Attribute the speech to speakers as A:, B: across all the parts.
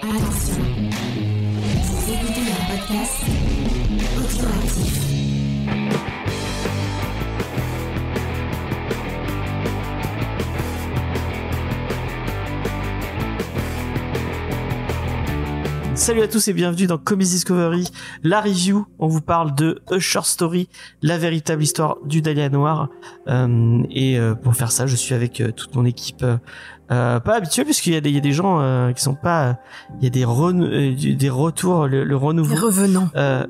A: Attention, vous écoutez un podcast audioactif.
B: Salut à tous et bienvenue dans Comics Discovery, la review. On vous parle de A Short Story, la véritable histoire du Dahlia Noir. Pour faire ça, je suis avec toute mon équipe pas habituée, puisqu'il y a des gens qui sont pas... Il y a des retours, le renouveau.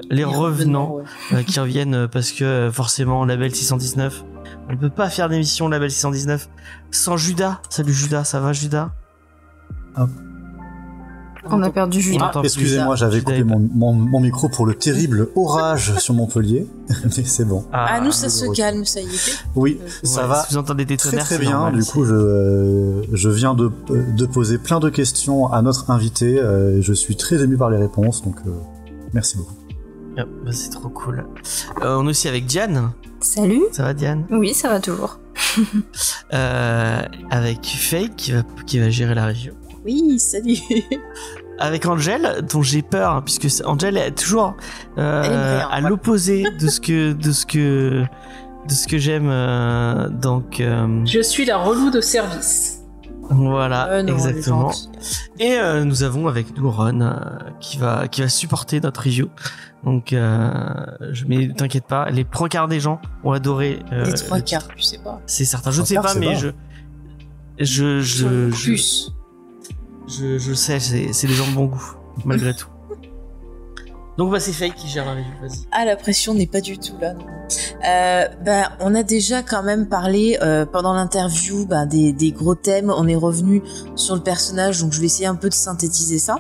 B: Les revenants qui reviennent parce que forcément, Label 619, on ne peut pas faire d'émission Label 619 sans Judas. Salut Judas, ça va Judas?
C: On a perdu Judas.
D: Excusez-moi, j'avais coupé mon micro pour le terrible orage sur Montpellier, mais c'est bon.
C: Nous ça se calme, ça y est.
D: Oui, ça va.
B: Si vous entendez des tonnerres,
D: très bien. Normal, du coup, je viens de poser plein de questions à notre invité. Je suis très ému par les réponses, donc merci beaucoup.
B: C'est trop cool. On est aussi avec Diane.
C: Salut.
B: Ça va Diane?
C: Oui, ça va toujours.
B: Avec Faye qui va gérer la review.
C: Oui, salut.
B: Avec Angel, dont j'ai peur, hein, puisque Angel est toujours à l'opposé de ce que j'aime. Donc,
E: je suis la relou de service.
B: Voilà, non, exactement. Et nous avons avec nous Ron qui va supporter notre review. Donc, mais t'inquiète pas, les trois quarts des gens ont adoré.
C: Les trois quarts, je sais pas.
B: C'est certain, je ne sais pas, mais je sais, c'est des gens de bon goût, malgré tout. Donc c'est Faye qui gère la review, vas-y.
C: Ah, la pression n'est pas du tout là. On a déjà quand même parlé pendant l'interview des gros thèmes. On est revenu sur le personnage, donc je vais essayer un peu de synthétiser ça.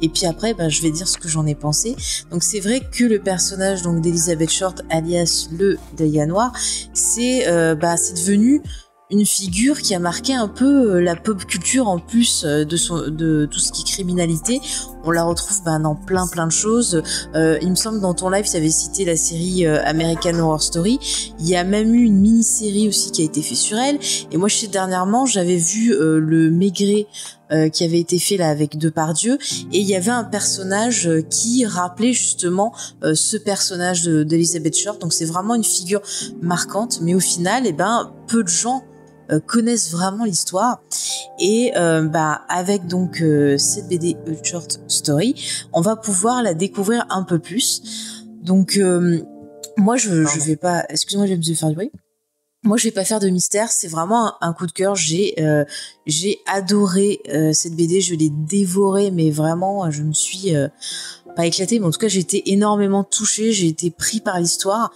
C: Et puis après, je vais dire ce que j'en ai pensé. Donc c'est vrai que le personnage donc d'Elizabeth Short, alias le Dahlia Noir, c'est devenu une figure qui a marqué un peu la pop culture en plus de tout ce qui est criminalité. On la retrouve dans plein de choses. Il me semble dans ton live, tu avais cité la série American Horror Story. Il y a même eu une mini-série aussi qui a été faite sur elle. Et moi, dernièrement, j'avais vu le Maigret qui avait été fait là avec Depardieu. Et il y avait un personnage qui rappelait justement ce personnage d'Elizabeth Short. Donc c'est vraiment une figure marquante. Mais au final, peu de gens connaissent vraiment l'histoire et avec donc cette BD Short Story, on va pouvoir la découvrir un peu plus. Donc moi je vais pas, excusez-moi, je vais me faire du bruit. Moi, je vais pas faire de mystère, c'est vraiment un coup de cœur. J'ai adoré cette BD, je l'ai dévorée, mais vraiment, je me suis pas éclatée, mais en tout cas, j'ai été énormément touchée, j'ai été pris par l'histoire.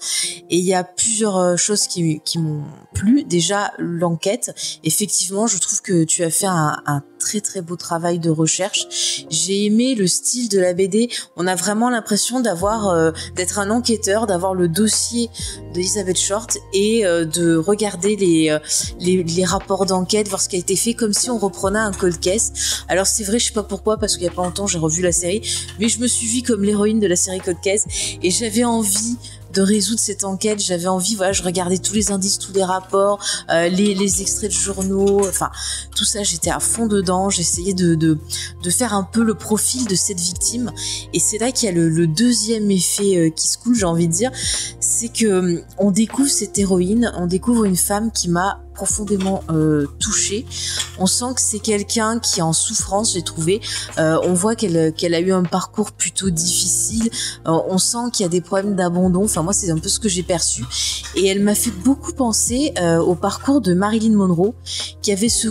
C: Et il y a plusieurs choses qui m'ont plu. Déjà, l'enquête. Effectivement, je trouve que tu as fait un très très beau travail de recherche. J'ai aimé le style de la BD. On a vraiment l'impression d'être un enquêteur, d'avoir le dossier d'Elizabeth Short et de regarder les rapports d'enquête, voir ce qui a été fait, comme si on reprenait un cold case. Alors c'est vrai, je sais pas pourquoi, parce qu'il y a pas longtemps j'ai revu la série, mais je me suis vue comme l'héroïne de la série Cold Case et j'avais envie de résoudre cette enquête. J'avais envie, je regardais tous les indices, tous les rapports, les extraits de journaux, enfin tout ça, j'étais à fond dedans. J'essayais de faire un peu le profil de cette victime, et c'est là qu'il y a le deuxième effet qui se coule, j'ai envie de dire, c'est que on découvre cette héroïne, on découvre une femme qui m'a profondément touchée. On sent que c'est quelqu'un qui est en souffrance, j'ai trouvé. On voit qu'elle a eu un parcours plutôt difficile. On sent qu'il y a des problèmes d'abandon. Enfin, moi, c'est un peu ce que j'ai perçu. Et elle m'a fait beaucoup penser au parcours de Marilyn Monroe, qui avait ce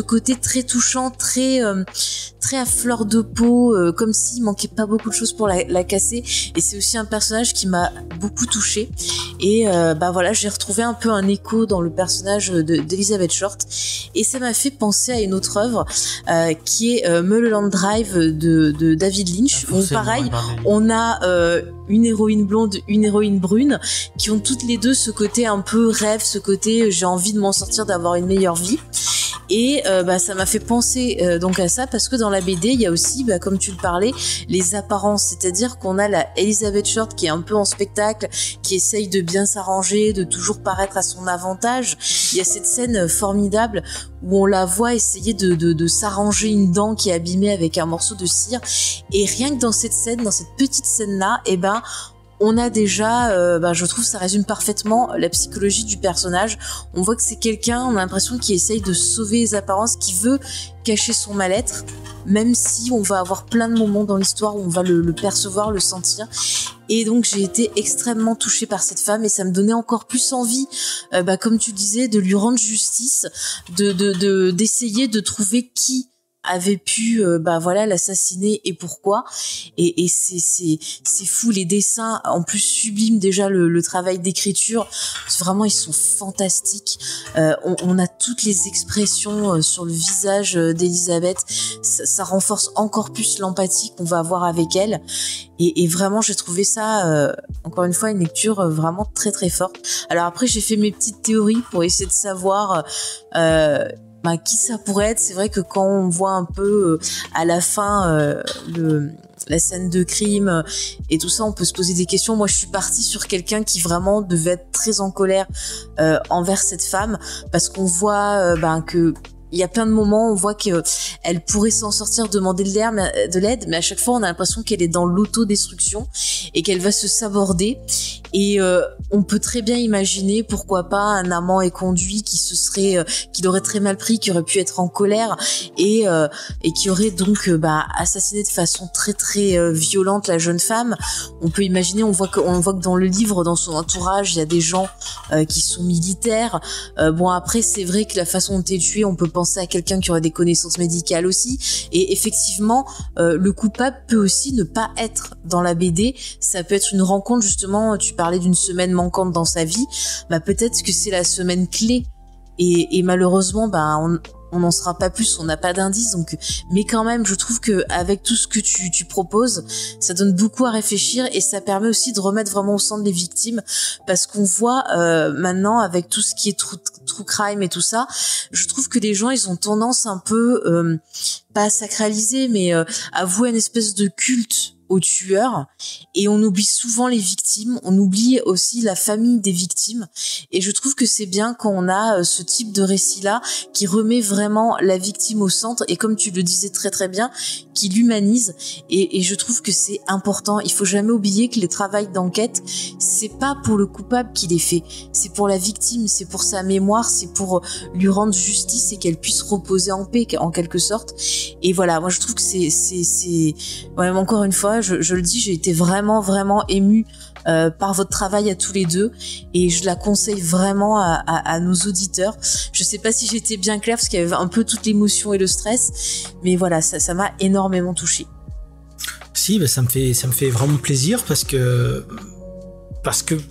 C: côté très touchant, très à fleur de peau, comme s'il manquait pas beaucoup de choses pour la casser. Et c'est aussi un personnage qui m'a beaucoup touchée. Et j'ai retrouvé un peu un écho dans le personnage d'Elizabeth Short. Et ça m'a fait penser à une autre œuvre qui est Mulholland Drive de David Lynch. Où pareil, on a une héroïne blonde, une héroïne brune, qui ont toutes les deux ce côté un peu rêve, ce côté j'ai envie de m'en sortir, d'avoir une meilleure vie. Et ça m'a fait penser donc à ça, parce que dans la BD il y a aussi, comme tu le parlais, les apparences, c'est-à-dire qu'on a la Elizabeth Short qui est un peu en spectacle, qui essaye de bien s'arranger, de toujours paraître à son avantage. Il y a cette scène formidable où on la voit essayer de s'arranger une dent qui est abîmée avec un morceau de cire, et rien que dans cette scène, dans cette petite scène là, on a déjà, je trouve ça résume parfaitement la psychologie du personnage. On voit que c'est quelqu'un, on a l'impression qu'il essaye de sauver les apparences, qui veut cacher son mal-être, même si on va avoir plein de moments dans l'histoire où on va le percevoir, le sentir. Et donc j'ai été extrêmement touchée par cette femme, et ça me donnait encore plus envie, comme tu disais, de lui rendre justice, d'essayer de trouver qui avait pu l'assassiner et pourquoi. Et c'est fou, les dessins en plus subliment, déjà le travail d'écriture, vraiment ils sont fantastiques. On a toutes les expressions sur le visage d'Elisabeth, ça renforce encore plus l'empathie qu'on va avoir avec elle, et vraiment j'ai trouvé ça encore une fois une lecture vraiment très très forte. Alors après j'ai fait mes petites théories pour essayer de savoir qui ça pourrait être. C'est vrai que quand on voit un peu à la fin la scène de crime et tout ça, on peut se poser des questions. Moi je suis partie sur quelqu'un qui vraiment devait être très en colère envers cette femme, parce qu'on voit que il y a plein de moments où on voit qu'elle pourrait s'en sortir, demander de l'aide, mais à chaque fois on a l'impression qu'elle est dans l'autodestruction et qu'elle va se saborder. Et on peut très bien imaginer, pourquoi pas, un amant éconduit qui l'aurait très mal pris, qui aurait pu être en colère et qui aurait donc assassiné de façon très très violente la jeune femme. On peut imaginer, on voit que dans le livre, dans son entourage, il y a des gens qui sont militaires. Après c'est vrai que la façon dont elle est tuée, on peut penser à quelqu'un qui aurait des connaissances médicales aussi. Et effectivement, le coupable peut aussi ne pas être dans la BD. Ça peut être une rencontre, justement, tu parlais d'une semaine manquante dans sa vie, peut-être que c'est la semaine clé, et malheureusement on n'en saura pas plus, on n'a pas d'indice. Donc, mais quand même je trouve que avec tout ce que tu proposes, ça donne beaucoup à réfléchir, et ça permet aussi de remettre vraiment au centre les victimes, parce qu'on voit maintenant, avec tout ce qui est true crime et tout ça, je trouve que les gens ils ont tendance un peu pas à sacraliser, mais à vouer une espèce de culte aux tueurs, et on oublie souvent les victimes, on oublie aussi la famille des victimes. Et je trouve que c'est bien quand on a ce type de récit-là qui remet vraiment la victime au centre, et comme tu le disais très très bien, qui l'humanise. Et je trouve que c'est important. Il faut jamais oublier que les travails d'enquête, c'est pas pour le coupable qui les fait, c'est pour la victime, c'est pour sa mémoire, c'est pour lui rendre justice et qu'elle puisse reposer en paix, en quelque sorte. Et voilà, moi je trouve que c'est même encore une fois, je le dis, j'ai été vraiment vraiment émue par votre travail à tous les deux, et je la conseille vraiment à nos auditeurs. Je sais pas si j'étais bien claire, parce qu'il y avait un peu toute l'émotion et le stress, mais voilà, ça m'a énormément touchée.
F: Si, ça me fait vraiment plaisir, parce que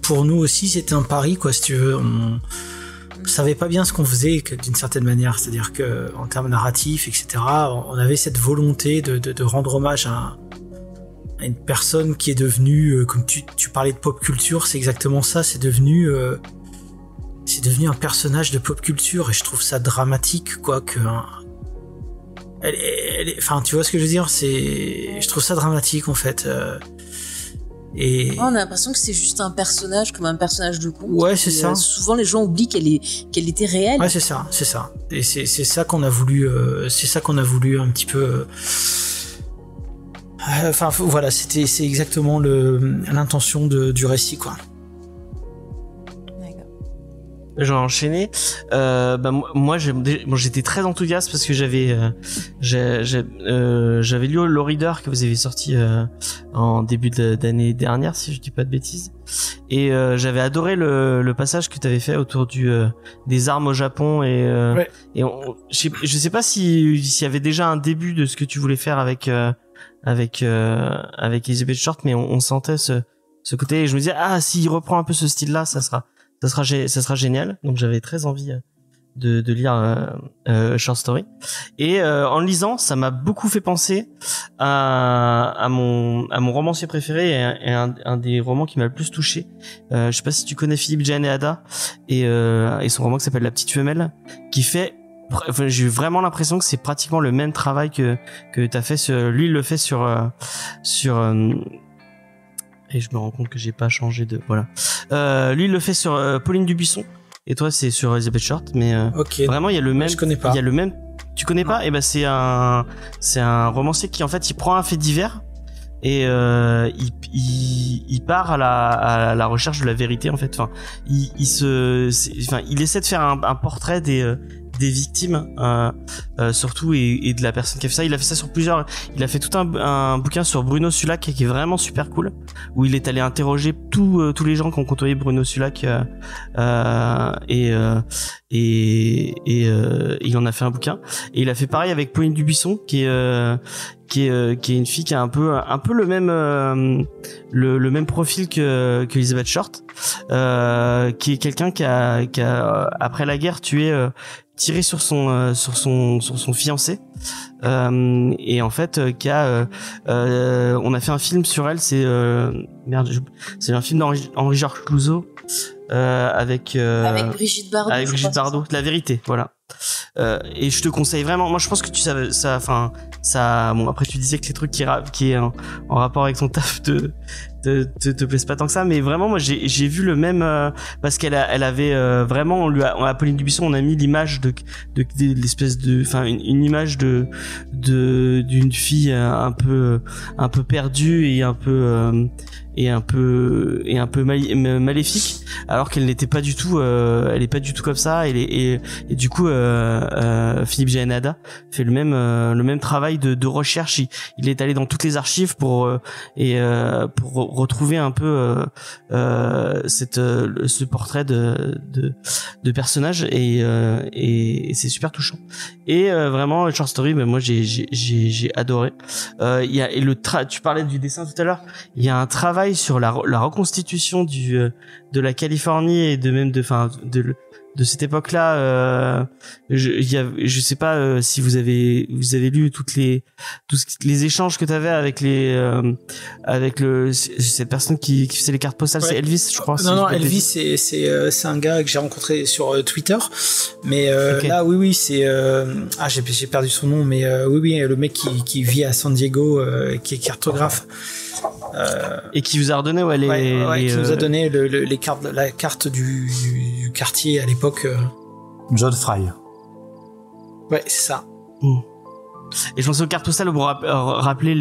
F: pour nous aussi c'était un pari, quoi, si tu veux. On savait pas bien ce qu'on faisait, d'une certaine manière, c'est-à-dire que en termes narratifs, etc., on avait cette volonté de rendre hommage à une personne qui est devenue, comme tu parlais de pop culture, c'est exactement ça, c'est devenu un personnage de pop culture, et je trouve ça dramatique, quoi, que enfin, tu vois ce que je veux dire, je trouve ça dramatique, en fait. Et
C: on a l'impression que c'est juste un personnage, comme un personnage de conte.
F: Ouais, c'est ça.
C: Souvent les gens oublient qu'elle était réelle.
F: Ouais, c'est ça. Et c'est ça qu'on a voulu, un petit peu. Enfin voilà, c'est exactement l'intention du récit, quoi.
B: J'ai enchaîné. Moi, j'étais très enthousiaste parce que j'avais lu le Reader que vous avez sorti en début d'année dernière, si je dis pas de bêtises. Et j'avais adoré le passage que tu avais fait autour des armes au Japon,
F: ouais.
B: Et je sais pas s'il y avait déjà un début de ce que tu voulais faire avec Elizabeth Short, mais on sentait ce côté, et je me disais, s'il reprend un peu ce style-là, ça sera génial. Donc j'avais très envie de lire Short Story, et en le lisant, ça m'a beaucoup fait penser à mon romancier préféré, et un des romans qui m'a le plus touché. Je sais pas si tu connais Philippe Janéada, et son roman qui s'appelle La Petite Femelle, qui fait j'ai eu vraiment l'impression que c'est pratiquement le même travail que t'as fait lui il le fait sur et je me rends compte que j'ai pas changé de voilà. Lui il le fait sur Pauline Dubuisson et toi c'est sur Elizabeth Short, mais vraiment il y a le même.
F: Je connais pas.
B: Il y a le même. Tu connais pas? Et ben c'est un romancier qui en fait il prend un fait divers et il part à la recherche de la vérité en fait. Enfin il essaie de faire un portrait des victimes surtout et de la personne qui a fait ça. Il a fait ça sur plusieurs. Il a fait tout un bouquin sur Bruno Sulac qui est vraiment super cool, où il est allé interroger tous les gens qui ont côtoyé Bruno Sulac et il en a fait un bouquin. Et il a fait pareil avec Pauline Dubuisson qui est une fille qui a un peu le même profil que Elizabeth Short, qui est quelqu'un qui a après la guerre tiré sur son fiancé, et en fait on a fait un film sur elle. C'est un film d'Henri-Georges Clouzot avec
C: Brigitte Bardot.
B: Avec Brigitte Bardot, La Vérité, voilà. Et je te conseille vraiment. Moi, je pense que tu savais ça. Enfin, ça. Bon, après, tu disais que les trucs qui est en rapport avec son taf te plaisent pas tant que ça, mais vraiment, moi, j'ai vu le même parce elle avait vraiment. À Pauline Dubuisson, on a mis l'image de l'espèce de, enfin, une image d'une fille un peu perdue et un peu maléfique, alors qu'elle n'était pas du tout. Elle est pas du tout comme ça. Et du coup, Philippe Gianada fait le même travail de recherche. Il est allé dans toutes les archives pour retrouver un peu ce portrait de personnage, et c'est super touchant. Et vraiment, Short Story, moi j'ai adoré. Il y a tu parlais du dessin tout à l'heure. Il y a un travail sur la reconstitution de la Californie et de cette époque-là. Je sais pas si vous avez lu tous les échanges que t'avais avec cette personne qui faisait les cartes postales. Ouais. C'est Elvis, je crois.
F: Non, Elvis, c'est un gars que j'ai rencontré sur Twitter. Mais okay. Là, oui, c'est j'ai perdu son nom, mais oui, le mec qui vit à San Diego, qui est cartographe.
B: Et qui vous a redonné
F: qui nous a donné les cartes, la carte du quartier à l'époque.
D: John Fry.
F: Ouais, c'est ça.
B: Et je pense aux cartes postales pour rappeler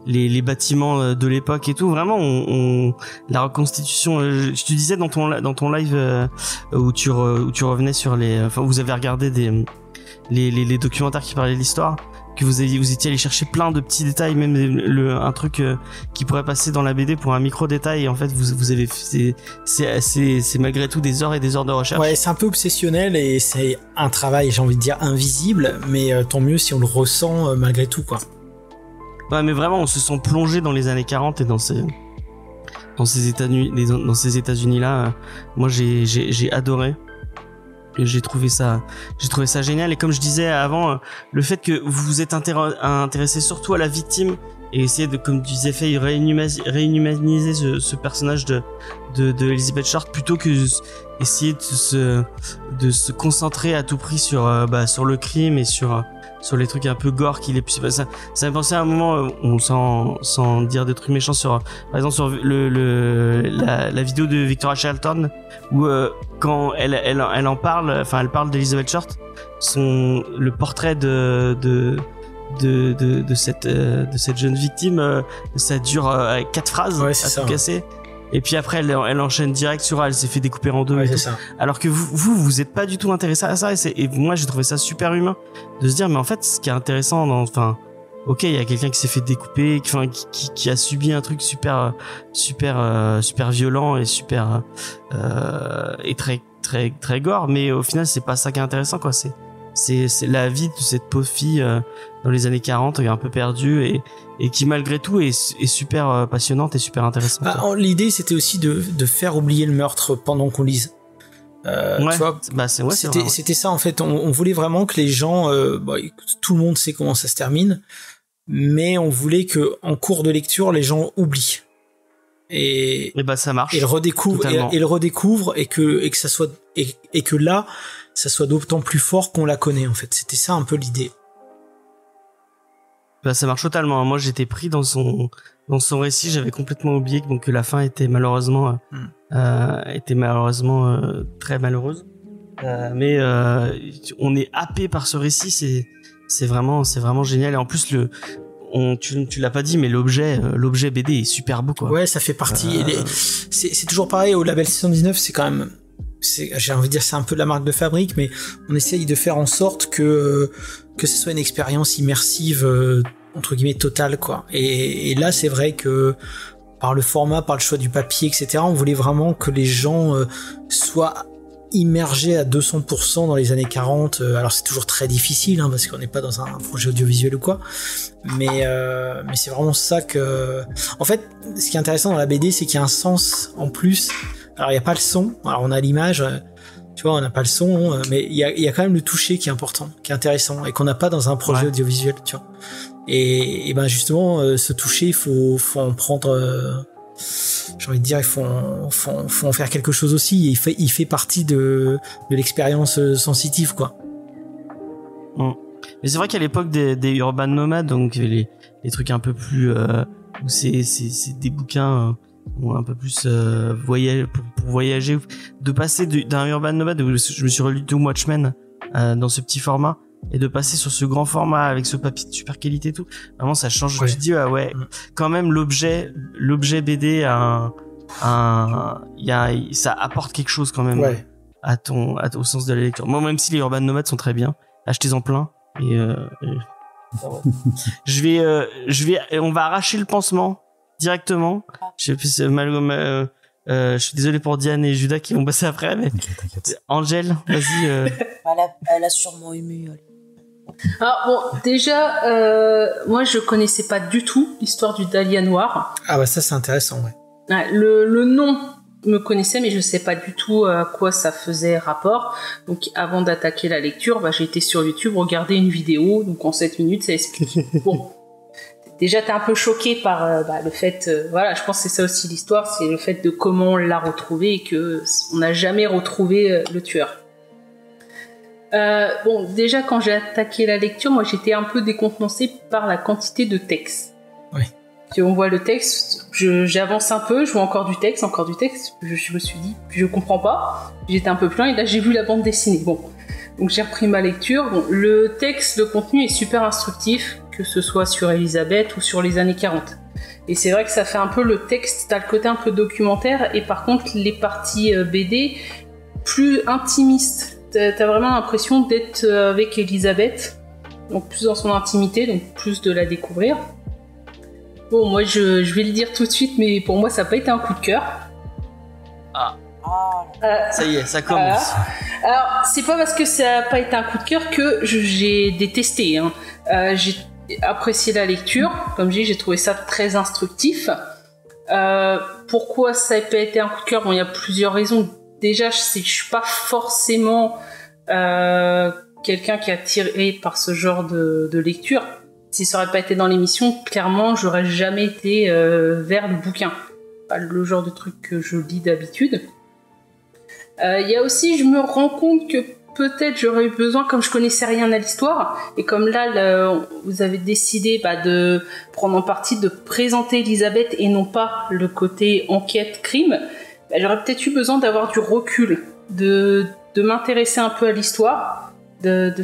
B: les bâtiments de l'époque et tout. Vraiment, la reconstitution. Je te disais dans ton live où tu revenais sur vous avez regardé les documentaires qui parlaient de l'histoire, que vous étiez allé chercher plein de petits détails, même un truc qui pourrait passer dans la BD pour un micro détail, et en fait vous avez c'est malgré tout des heures et des heures de recherche.
F: Ouais, c'est un peu obsessionnel et c'est un travail, j'ai envie de dire, invisible, mais tant mieux si on le ressent malgré tout, quoi.
B: Ouais, mais vraiment on se sent plongé dans les années 40 et dans ces États-Unis là. Moi j'ai adoré. J'ai trouvé ça génial. Et comme je disais avant, le fait que vous vous êtes intéressé surtout à la victime et essayer de, comme tu disais, réhumaniser ce personnage de Elizabeth Short, plutôt que essayer de se concentrer à tout prix sur le crime et sur les trucs un peu gore qu'il est pu. Ça m'a pensé à un moment, sans dire des trucs méchants, par exemple sur la vidéo de Victoria Charlton, où quand elle en parle, enfin elle parle d'Elizabeth Short, le portrait de cette jeune victime, ça dure 4 phrases,
F: ouais,
B: à tout casser. Et puis après elle enchaîne direct sur elle s'est fait découper en deux,
F: ouais,
B: et tout.
F: Ça.
B: Alors que vous êtes pas du tout intéressé à ça, et moi j'ai trouvé ça super humain de se dire, mais en fait ce qui est intéressant ok, il y a quelqu'un qui s'est fait découper, qui a subi un truc super violent et super et très très très gore, mais au final c'est pas ça qui est intéressant, quoi. C'est la vie de cette pauvre fille dans les années 40, un peu perdue, et qui malgré tout est super passionnante et super intéressante.
F: L'idée c'était aussi de faire oublier le meurtre pendant qu'on lise.
B: Ouais,
F: tu vois, c'était ça en fait. On voulait vraiment que les gens, tout le monde sait comment ça se termine, mais on voulait que en cours de lecture les gens oublient. et
B: bah ça marche.
F: Et le redécouvre et le redécouvre et que ça soit et que là ça soit d'autant plus fort qu'on la connaît en fait. C'était ça un peu l'idée.
B: Bah ça marche totalement. Moi j'étais pris dans son récit, j'avais complètement oublié que la fin était malheureusement très malheureuse. Mais on est happé par ce récit, c'est vraiment génial, et en plus tu l'as pas dit, mais l'objet BD est super beau quoi.
F: Ouais, ça fait partie. C'est toujours pareil au label 619, c'est quand même, j'ai envie de dire, c'est un peu la marque de fabrique, mais on essaye de faire en sorte que ce soit une expérience immersive entre guillemets totale quoi. Et là, c'est vrai que par le format, par le choix du papier, etc., on voulait vraiment que les gens soient immergé à 200% dans les années 40. Alors c'est toujours très difficile parce qu'on n'est pas dans un projet audiovisuel ou quoi, mais c'est vraiment ça que, en fait, ce qui est intéressant dans la BD, c'est qu'il y a un sens en plus. Alors il y a pas le son, alors on a l'image, tu vois, on n'a pas le son, mais il y a quand même le toucher qui est important, qui est intéressant et qu'on n'a pas dans un projet audiovisuel, tu vois. Et ben justement, ce toucher, il faut en prendre, j'ai envie de dire, il faut en faire quelque chose aussi. Il fait partie de l'expérience sensitive, quoi.
B: Mais c'est vrai qu'à l'époque des Urban Nomades, donc les trucs un peu plus où c'est des bouquins un peu plus pour voyager, de passer d'un Urban Nomade où je me suis relu Doom Watchmen dans ce petit format, et de passer sur ce grand format avec ce papier de super qualité et tout, vraiment ça change. Je me dis quand même l'objet BD ça apporte quelque chose quand même au sens de la lecture. Moi, même si les Urban Nomades sont très bien, achetez-en plein et on va arracher le pansement directement. Je suis désolé pour Diane et Judas qui vont passer après, mais
D: T'inquiète.
B: Angèle, vas-y.
C: Elle a sûrement ému.
E: Alors bon, déjà, moi je connaissais pas du tout l'histoire du Dahlia noir.
F: Ah bah ça c'est intéressant, ouais.
E: Le nom me connaissait, mais je sais pas du tout à quoi ça faisait rapport. Donc avant d'attaquer la lecture, j'ai été sur YouTube regarder une vidéo, donc en 7 minutes ça explique. Bon, déjà t'es un peu choqué par le fait, je pense que c'est ça aussi l'histoire, c'est le fait de comment on l'a retrouvé et que on n'a jamais retrouvé le tueur. Déjà quand j'ai attaqué la lecture, moi j'étais un peu décontenancée par la quantité de texte.
F: Oui.
E: Si on voit le texte, j'avance un peu, je vois encore du texte, je me suis dit, je comprends pas, j'étais un peu plein, et là j'ai vu la bande dessinée. Bon, donc j'ai repris ma lecture. Bon, le texte, le contenu est super instructif, que ce soit sur Elisabeth ou sur les années 40. Et c'est vrai que ça fait un peu le texte, t'as le côté un peu documentaire, et par contre les parties BD plus intimistes. T'as vraiment l'impression d'être avec Elisabeth, donc plus dans son intimité, donc plus de la découvrir. Bon, moi je vais le dire tout de suite, mais pour moi ça n'a pas été un coup de cœur.
B: Ça y est, ça commence.
E: Alors, c'est pas parce que ça n'a pas été un coup de cœur que j'ai détesté. J'ai apprécié la lecture, comme je dis, j'ai trouvé ça très instructif. Pourquoi ça n'a pas été un coup de cœur? Bon, il y a plusieurs raisons. Déjà, je suis pas forcément quelqu'un qui est attiré par ce genre de lecture. Si ça aurait pas été dans l'émission, clairement, j'aurais jamais été vers le bouquin. Pas le genre de truc que je lis d'habitude. Il y a aussi, je me rends compte que peut-être j'aurais eu besoin, comme je connaissais rien à l'histoire, et comme là, vous avez décidé de prendre en partie de présenter Elisabeth et non pas le côté enquête-crime, j'aurais peut-être eu besoin d'avoir du recul, de m'intéresser un peu à l'histoire, de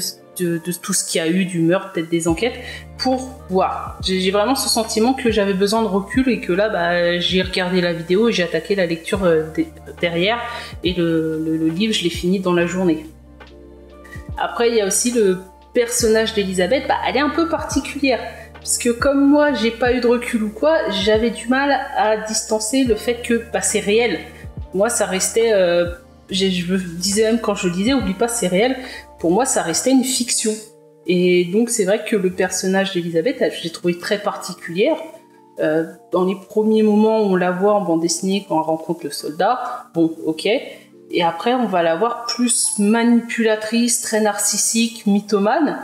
E: tout ce qu'il y a eu, du meurtre, peut-être des enquêtes, pour voir. J'ai vraiment ce sentiment que j'avais besoin de recul et que là, j'ai regardé la vidéo et j'ai attaqué la lecture derrière, et le livre, je l'ai fini dans la journée. Après, il y a aussi le personnage d'Elisabeth, elle est un peu particulière. Parce que comme moi, j'ai pas eu de recul ou quoi, j'avais du mal à distancer le fait que c'est réel. Moi, ça restait... je me disais même quand je le disais, oublie pas, c'est réel. Pour moi, ça restait une fiction. Et donc, c'est vrai que le personnage d'Elisabeth, je l'ai trouvé très particulière. Dans les premiers moments, on la voit en bande dessinée quand on rencontre le soldat. Bon, ok. Et après, on va la voir plus manipulatrice, très narcissique, mythomane.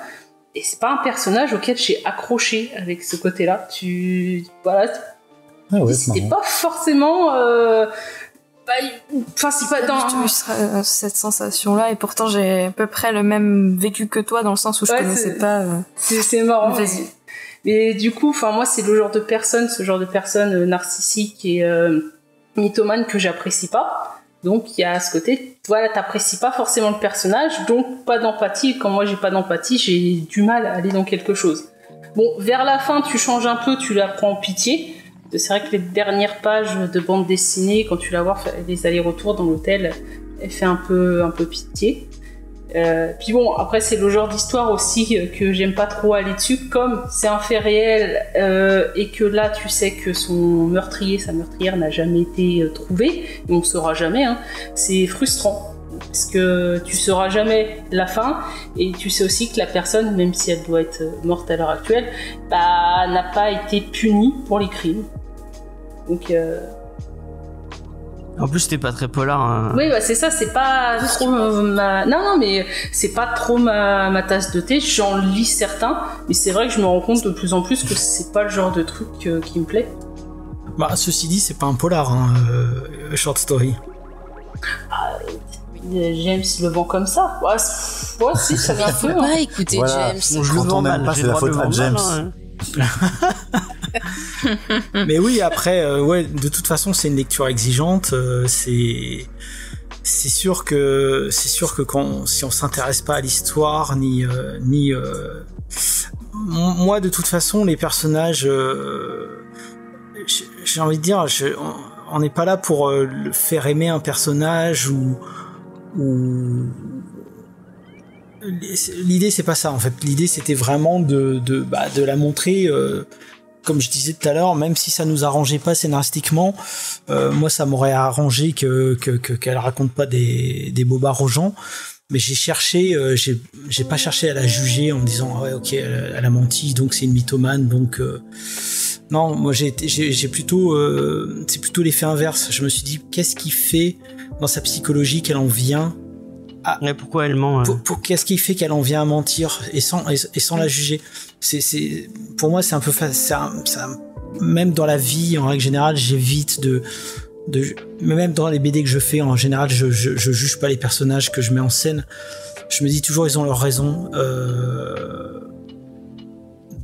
E: Et c'est pas un personnage auquel j'ai accroché avec ce côté-là. c'était pas forcément enfin c'est pas dans
G: cette sensation là, et pourtant j'ai à peu près le même vécu que toi, dans le sens où je connaissais pas
E: c'est marrant. Mais du coup, enfin moi c'est ce genre de personne narcissique et mythomane que j'apprécie pas. Donc il y a ce côté, voilà, t'apprécies pas forcément le personnage, donc pas d'empathie. Quand moi j'ai pas d'empathie, j'ai du mal à aller dans quelque chose. Bon, vers la fin tu changes un peu, tu la prends en pitié. C'est vrai que les dernières pages de bande dessinée, quand tu la vois faire les allers-retours dans l'hôtel, elle fait un peu pitié. Puis bon, après c'est le genre d'histoire aussi que j'aime pas trop aller dessus, comme c'est un fait réel et que là tu sais que sa meurtrière n'a jamais été trouvée, et on saura jamais, hein, c'est frustrant parce que tu sauras jamais la fin, et tu sais aussi que la personne, même si elle doit être morte à l'heure actuelle, n'a pas été punie pour les crimes. Donc
B: en plus, c'était pas très polar. Hein.
E: Oui, c'est ça, c'est pas trop Non, mais c'est pas trop ma tasse de thé. J'en lis certains, mais c'est vrai que je me rends compte de plus en plus que c'est pas le genre de truc qui me plaît.
F: Ceci dit, c'est pas un polar, hein, short story.
E: James le vend comme ça. Ouais, si, ça vient un peu.
C: Faut pas écouter
D: voilà.
C: James.
D: Quand on n'aime pas, c'est la faute à James.
F: Mais oui, après, de toute façon, c'est une lecture exigeante. C'est sûr que si on s'intéresse pas à l'histoire, moi, de toute façon, les personnages, j'ai envie de dire, on n'est pas là pour faire aimer un personnage ou l'idée c'est pas ça en fait. L'idée c'était vraiment de la montrer, comme je disais tout à l'heure, même si ça nous arrangeait pas scénaristiquement, moi ça m'aurait arrangé qu'elle raconte pas des bobards aux gens, mais j'ai pas cherché à la juger en me disant ouais ok elle a menti donc c'est une mythomane, donc non, moi j'ai plutôt c'est plutôt l'effet inverse. Je me suis dit qu'est-ce qui fait dans sa psychologie qu'elle en vient
B: mais pourquoi elle ment
F: qu'est-ce qui fait qu'elle en vient à mentir et sans la juger. Pour moi c'est un peu ça, même dans la vie en règle générale j'évite même dans les BD que je fais en général je juge pas les personnages que je mets en scène. Je me dis toujours ils ont leur raison,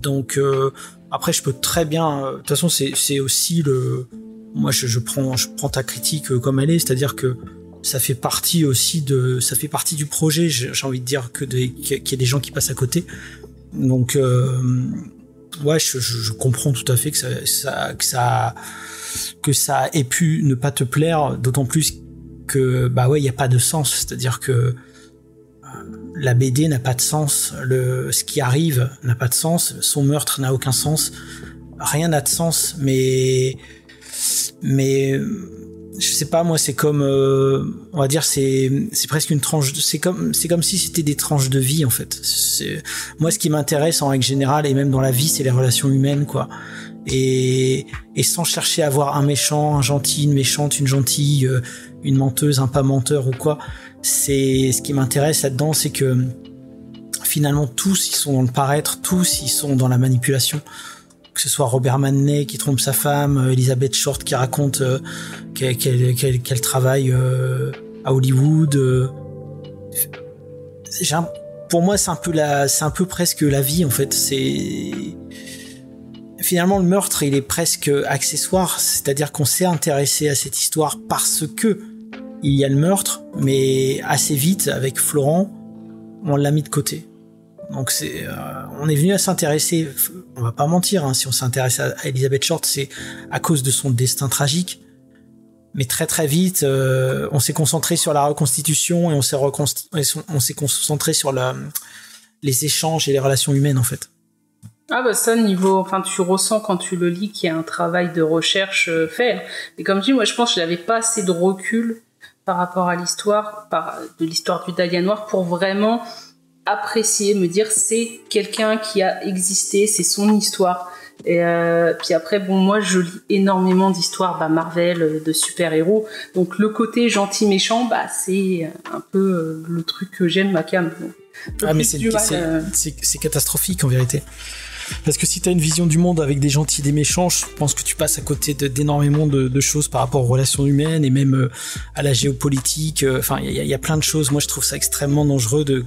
F: donc après je peux très bien de toute façon c'est aussi moi je prends ta critique comme elle est, c'est-à-dire que ça fait partie du projet. J'ai envie de dire qu'il y a des gens qui passent à côté. Donc ouais, je comprends tout à fait que ça ait pu ne pas te plaire, d'autant plus que il y a pas de sens, c'est-à-dire que la BD n'a pas de sens, ce qui arrive n'a pas de sens, son meurtre n'a aucun sens, rien n'a de sens, mais je sais pas, moi c'est comme on va dire c'est presque une tranche, c'est comme si c'était des tranches de vie en fait. Moi ce qui m'intéresse en règle générale et même dans la vie, c'est les relations humaines quoi. Et sans chercher à avoir un méchant, un gentil, une méchante, une gentille, une menteuse, un pas menteur ou quoi. C'est ce qui m'intéresse là-dedans, c'est que finalement tous ils sont dans le paraître, tous ils sont dans la manipulation. Que ce soit Robert Manley qui trompe sa femme, Elizabeth Short qui raconte qu'elle travaille à Hollywood. Pour moi, c'est un peu presque la vie en fait. Finalement, le meurtre, il est presque accessoire, c'est-à-dire qu'on s'est intéressé à cette histoire parce que il y a le meurtre, mais assez vite avec Florent, on l'a mis de côté. Donc on est venu à s'intéresser, on va pas mentir, hein, si on s'intéresse à Elizabeth Short, c'est à cause de son destin tragique. Mais très très vite, on s'est concentré sur la reconstitution et on s'est concentré sur les échanges et les relations humaines en fait.
E: Ah ça tu ressens quand tu le lis qu'il y a un travail de recherche fait. Et comme je dis, moi je pense que je n'avais pas assez de recul par rapport à l'histoire du Dahlia Noir pour vraiment apprécier, me dire c'est quelqu'un qui a existé, c'est son histoire. Et puis après moi je lis énormément d'histoires Marvel, de super-héros, donc le côté gentil méchant c'est un peu le truc que j'aime, ma cam.
F: Mais c'est catastrophique en vérité. Parce que si t'as une vision du monde avec des gentils et des méchants, je pense que tu passes à côté d'énormément de choses par rapport aux relations humaines et même à la géopolitique. Enfin, il y a plein de choses. Moi, je trouve ça extrêmement dangereux de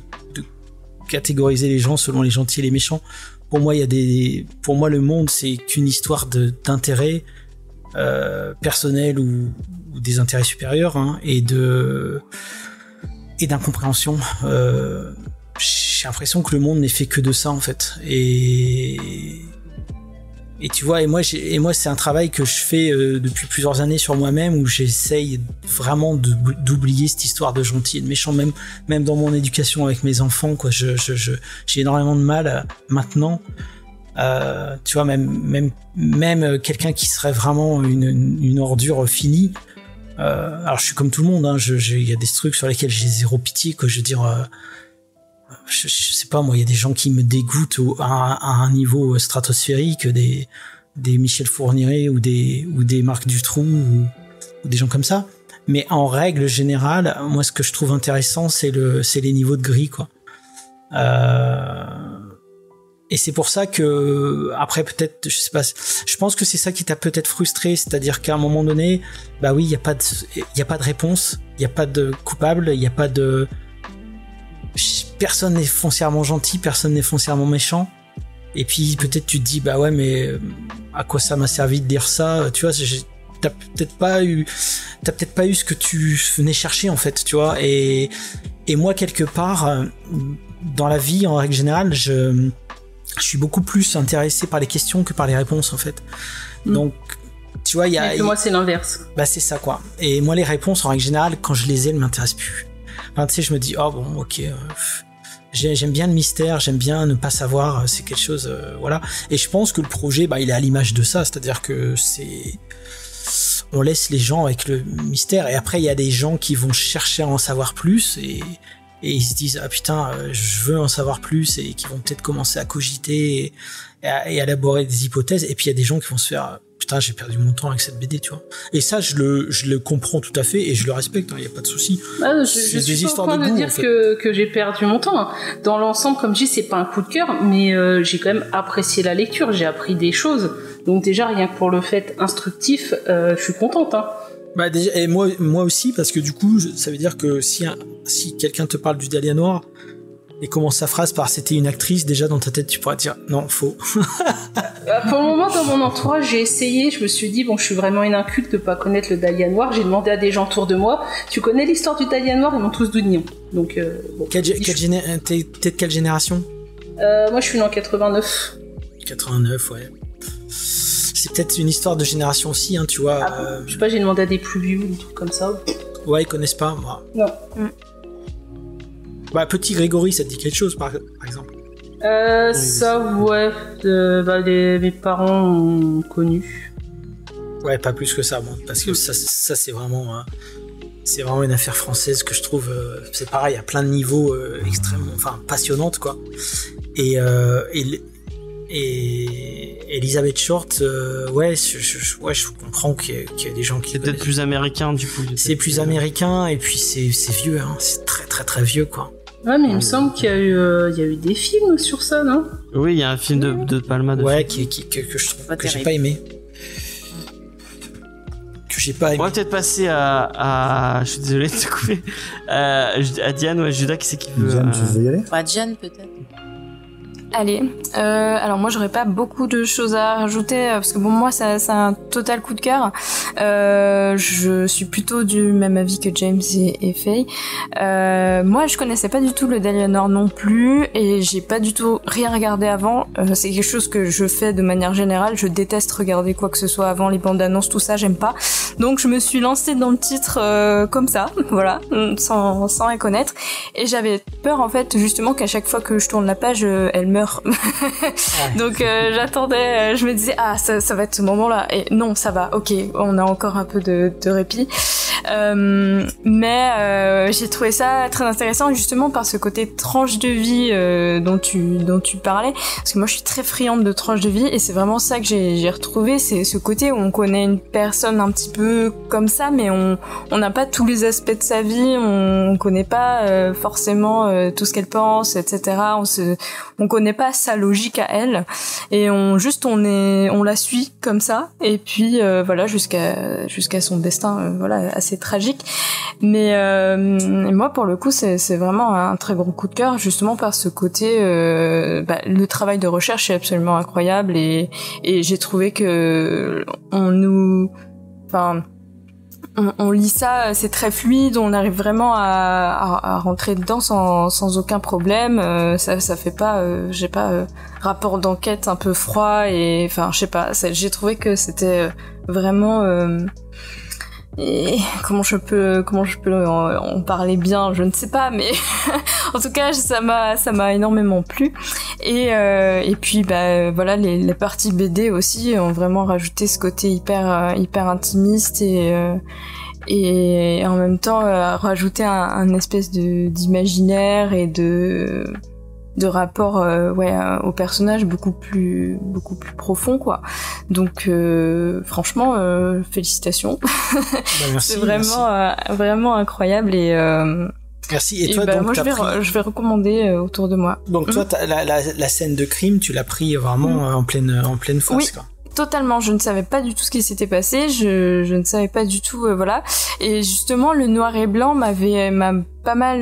F: catégoriser les gens selon les gentils et les méchants. Pour moi, pour moi, le monde, c'est qu'une histoire d'intérêt personnel ou des intérêts supérieurs, hein, et d'incompréhension. J'ai l'impression que le monde n'est fait que de ça, en fait. Et tu vois, et moi c'est un travail que je fais depuis plusieurs années sur moi-même, où j'essaye vraiment d'oublier cette histoire de gentil et de méchant, même dans mon éducation avec mes enfants, quoi. J'ai énormément de mal maintenant. Tu vois, même quelqu'un qui serait vraiment une ordure finie. Alors je suis comme tout le monde, hein. Il y a des trucs sur lesquels j'ai zéro pitié, quoi. Je veux dire. Je sais pas, moi, il y a des gens qui me dégoûtent à un niveau stratosphérique, des Michel Fourniret ou des Marc Dutroux ou des gens comme ça. Mais en règle générale, moi, ce que je trouve intéressant, c'est les niveaux de gris, quoi. Et c'est pour ça que, après, peut-être, je sais pas, je pense que c'est ça qui t'a peut-être frustré, c'est-à-dire qu'à un moment donné, bah oui, il y a pas de réponse, il y a pas de coupable, il y a pas de, personne n'est foncièrement gentil, personne n'est foncièrement méchant. Et puis peut-être tu te dis, bah ouais, mais à quoi ça m'a servi de dire ça, tu vois. T'as peut-être pas eu ce que tu venais chercher, en fait, tu vois. Et moi, quelque part, dans la vie, en règle générale, je suis beaucoup plus intéressé par les questions que par les réponses, en fait. Donc, tu vois,
E: moi, c'est l'inverse.
F: Bah, c'est ça, quoi. Et moi, les réponses, en règle générale, quand je les ai, elles m'intéressent plus. Enfin, tu sais, je me dis, oh bon, ok, j'aime bien le mystère, j'aime bien ne pas savoir, c'est quelque chose, voilà. Et je pense que le projet, bah, il est à l'image de ça, c'est-à-dire que on laisse les gens avec le mystère, et après, il y a des gens qui vont chercher à en savoir plus, et ils se disent, ah putain, je veux en savoir plus, et qui vont peut-être commencer à cogiter et à élaborer des hypothèses, et puis il y a des gens qui vont se faire, putain, j'ai perdu mon temps avec cette BD, tu vois. Et ça, je le comprends tout à fait, et je le respecte, il n'y a pas de souci.
E: Je suis pas en train de dire en fait. que j'ai perdu mon temps. Dans l'ensemble, comme je dis, c'est pas un coup de cœur, mais j'ai quand même apprécié la lecture, j'ai appris des choses. Donc déjà, rien que pour le fait instructif, je suis contente. Hein.
F: Bah déjà, et moi aussi, parce que du coup, ça veut dire que si quelqu'un te parle du Dahlia Noir et commence sa phrase par c'était une actrice, déjà dans ta tête tu pourras dire non, faux.
E: Pour le moment, dans mon entourage, j'ai essayé, je me suis dit bon, je suis vraiment une inculte de pas connaître le Dahlia Noir. J'ai demandé à des gens autour de moi, tu connais l'histoire du Dahlia Noir? Ils m'ont tous dit non. Donc bon. T'es
F: de quelle génération?
E: Moi, je suis né en 89.
F: 89, ouais. C'est peut-être une histoire de génération aussi, hein, tu vois.
E: Je sais pas, j'ai demandé à des plus vieux, des trucs comme ça.
F: Ouais, ils connaissent pas, moi.
E: Non.
F: Bah, Petit Grégory, ça te dit quelque chose, par exemple?
E: Ça, ouais. Mes parents ont connu.
F: Ouais, pas plus que ça, bon, parce que ça c'est vraiment une affaire française que je trouve, c'est pareil, à plein de niveaux extrêmement, enfin, passionnante, quoi. Et Elizabeth Short, ouais, je comprends qu'il y a des gens qui...
B: C'est peut-être plus américain, du coup.
F: C'est plus américain, et puis c'est vieux, hein, c'est très très très vieux, quoi.
E: Ouais, mais il me semble qu'il y a eu des films sur ça, non?
B: Oui, il y a un film de Palma.
F: Ouais, que je trouve que j'ai pas aimé. On va
B: peut-être passer à je suis désolé de te couper. À Diane ou à Judas, qui c'est qui veut...
D: Diane, tu veux y aller?
C: Diane, peut-être.
G: Allez, alors moi j'aurais pas beaucoup de choses à rajouter parce que bon, moi c'est un total coup de cœur. Je suis plutôt du même avis que James et Faye. Moi je connaissais pas du tout le Dahlia Noir non plus et j'ai pas du tout rien regardé avant. C'est quelque chose que je fais de manière générale. Je déteste regarder quoi que ce soit avant, les bandes annonces, tout ça, j'aime pas. Donc je me suis lancée dans le titre comme ça, voilà, sans rien connaître. Et j'avais peur en fait justement qu'à chaque fois que je tourne la page, elle meurt. Donc j'attendais, je me disais ça va être ce moment-là et non, ça va, ok, on a encore un peu de répit. Mais j'ai trouvé ça très intéressant justement par ce côté tranche de vie dont tu parlais, parce que moi je suis très friande de tranche de vie et c'est vraiment ça que j'ai retrouvé, c'est ce côté où on connaît une personne un petit peu comme ça, mais on n'a pas tous les aspects de sa vie, on connaît pas forcément tout ce qu'elle pense, etc. On connaît connaît pas sa logique à elle, et on la suit comme ça, et puis voilà jusqu'à son destin voilà assez tragique. Mais moi pour le coup c'est vraiment un très gros coup de cœur, justement par ce côté le travail de recherche est absolument incroyable, et j'ai trouvé que on lit ça, c'est très fluide, on arrive vraiment à rentrer dedans sans aucun problème. Ça fait pas, rapport d'enquête un peu froid, et enfin je sais pas, j'ai trouvé que c'était vraiment et comment je peux en parler bien, je ne sais pas, mais en tout cas ça m'a énormément plu, et puis voilà, les parties BD aussi ont vraiment rajouté ce côté hyper intimiste, et en même temps rajouter un espèce d'imaginaire et de rapport au personnage beaucoup plus profond, quoi. Donc franchement félicitations.
F: Merci,
G: c'est vraiment incroyable, et
F: merci. Et toi, donc,
G: moi je vais recommander autour de moi.
F: Donc toi la scène de crime, tu l'as pris vraiment en pleine face,
G: oui.
F: Quoi.
G: Totalement, je ne savais pas du tout ce qui s'était passé, je ne savais pas du tout, voilà. Et justement, le noir et blanc m'a pas mal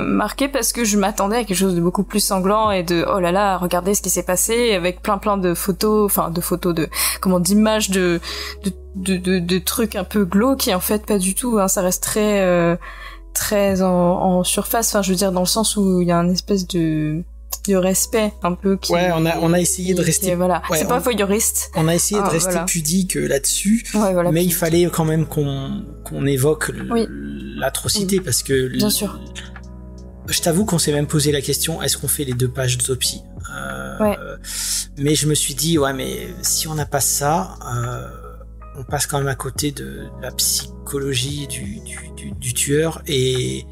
G: marqué, parce que je m'attendais à quelque chose de beaucoup plus sanglant, et de oh là là, regardez ce qui s'est passé, avec plein de photos, d'images de trucs un peu glauques, et en fait pas du tout, hein, ça reste très en surface, enfin je veux dire dans le sens où il y a une espèce de respect un peu qui
F: on a essayé de rester
G: c'est pas voyeuriste,
F: on a essayé de rester pudique là-dessus, mais il fallait quand même qu'on évoque l'atrocité, parce que
G: bien sûr,
F: je t'avoue qu'on s'est même posé la question, est-ce qu'on fait les 2 pages d'autopsie, mais je me suis dit mais si on n'a pas ça, on passe quand même à côté de la psychologie du tueur, et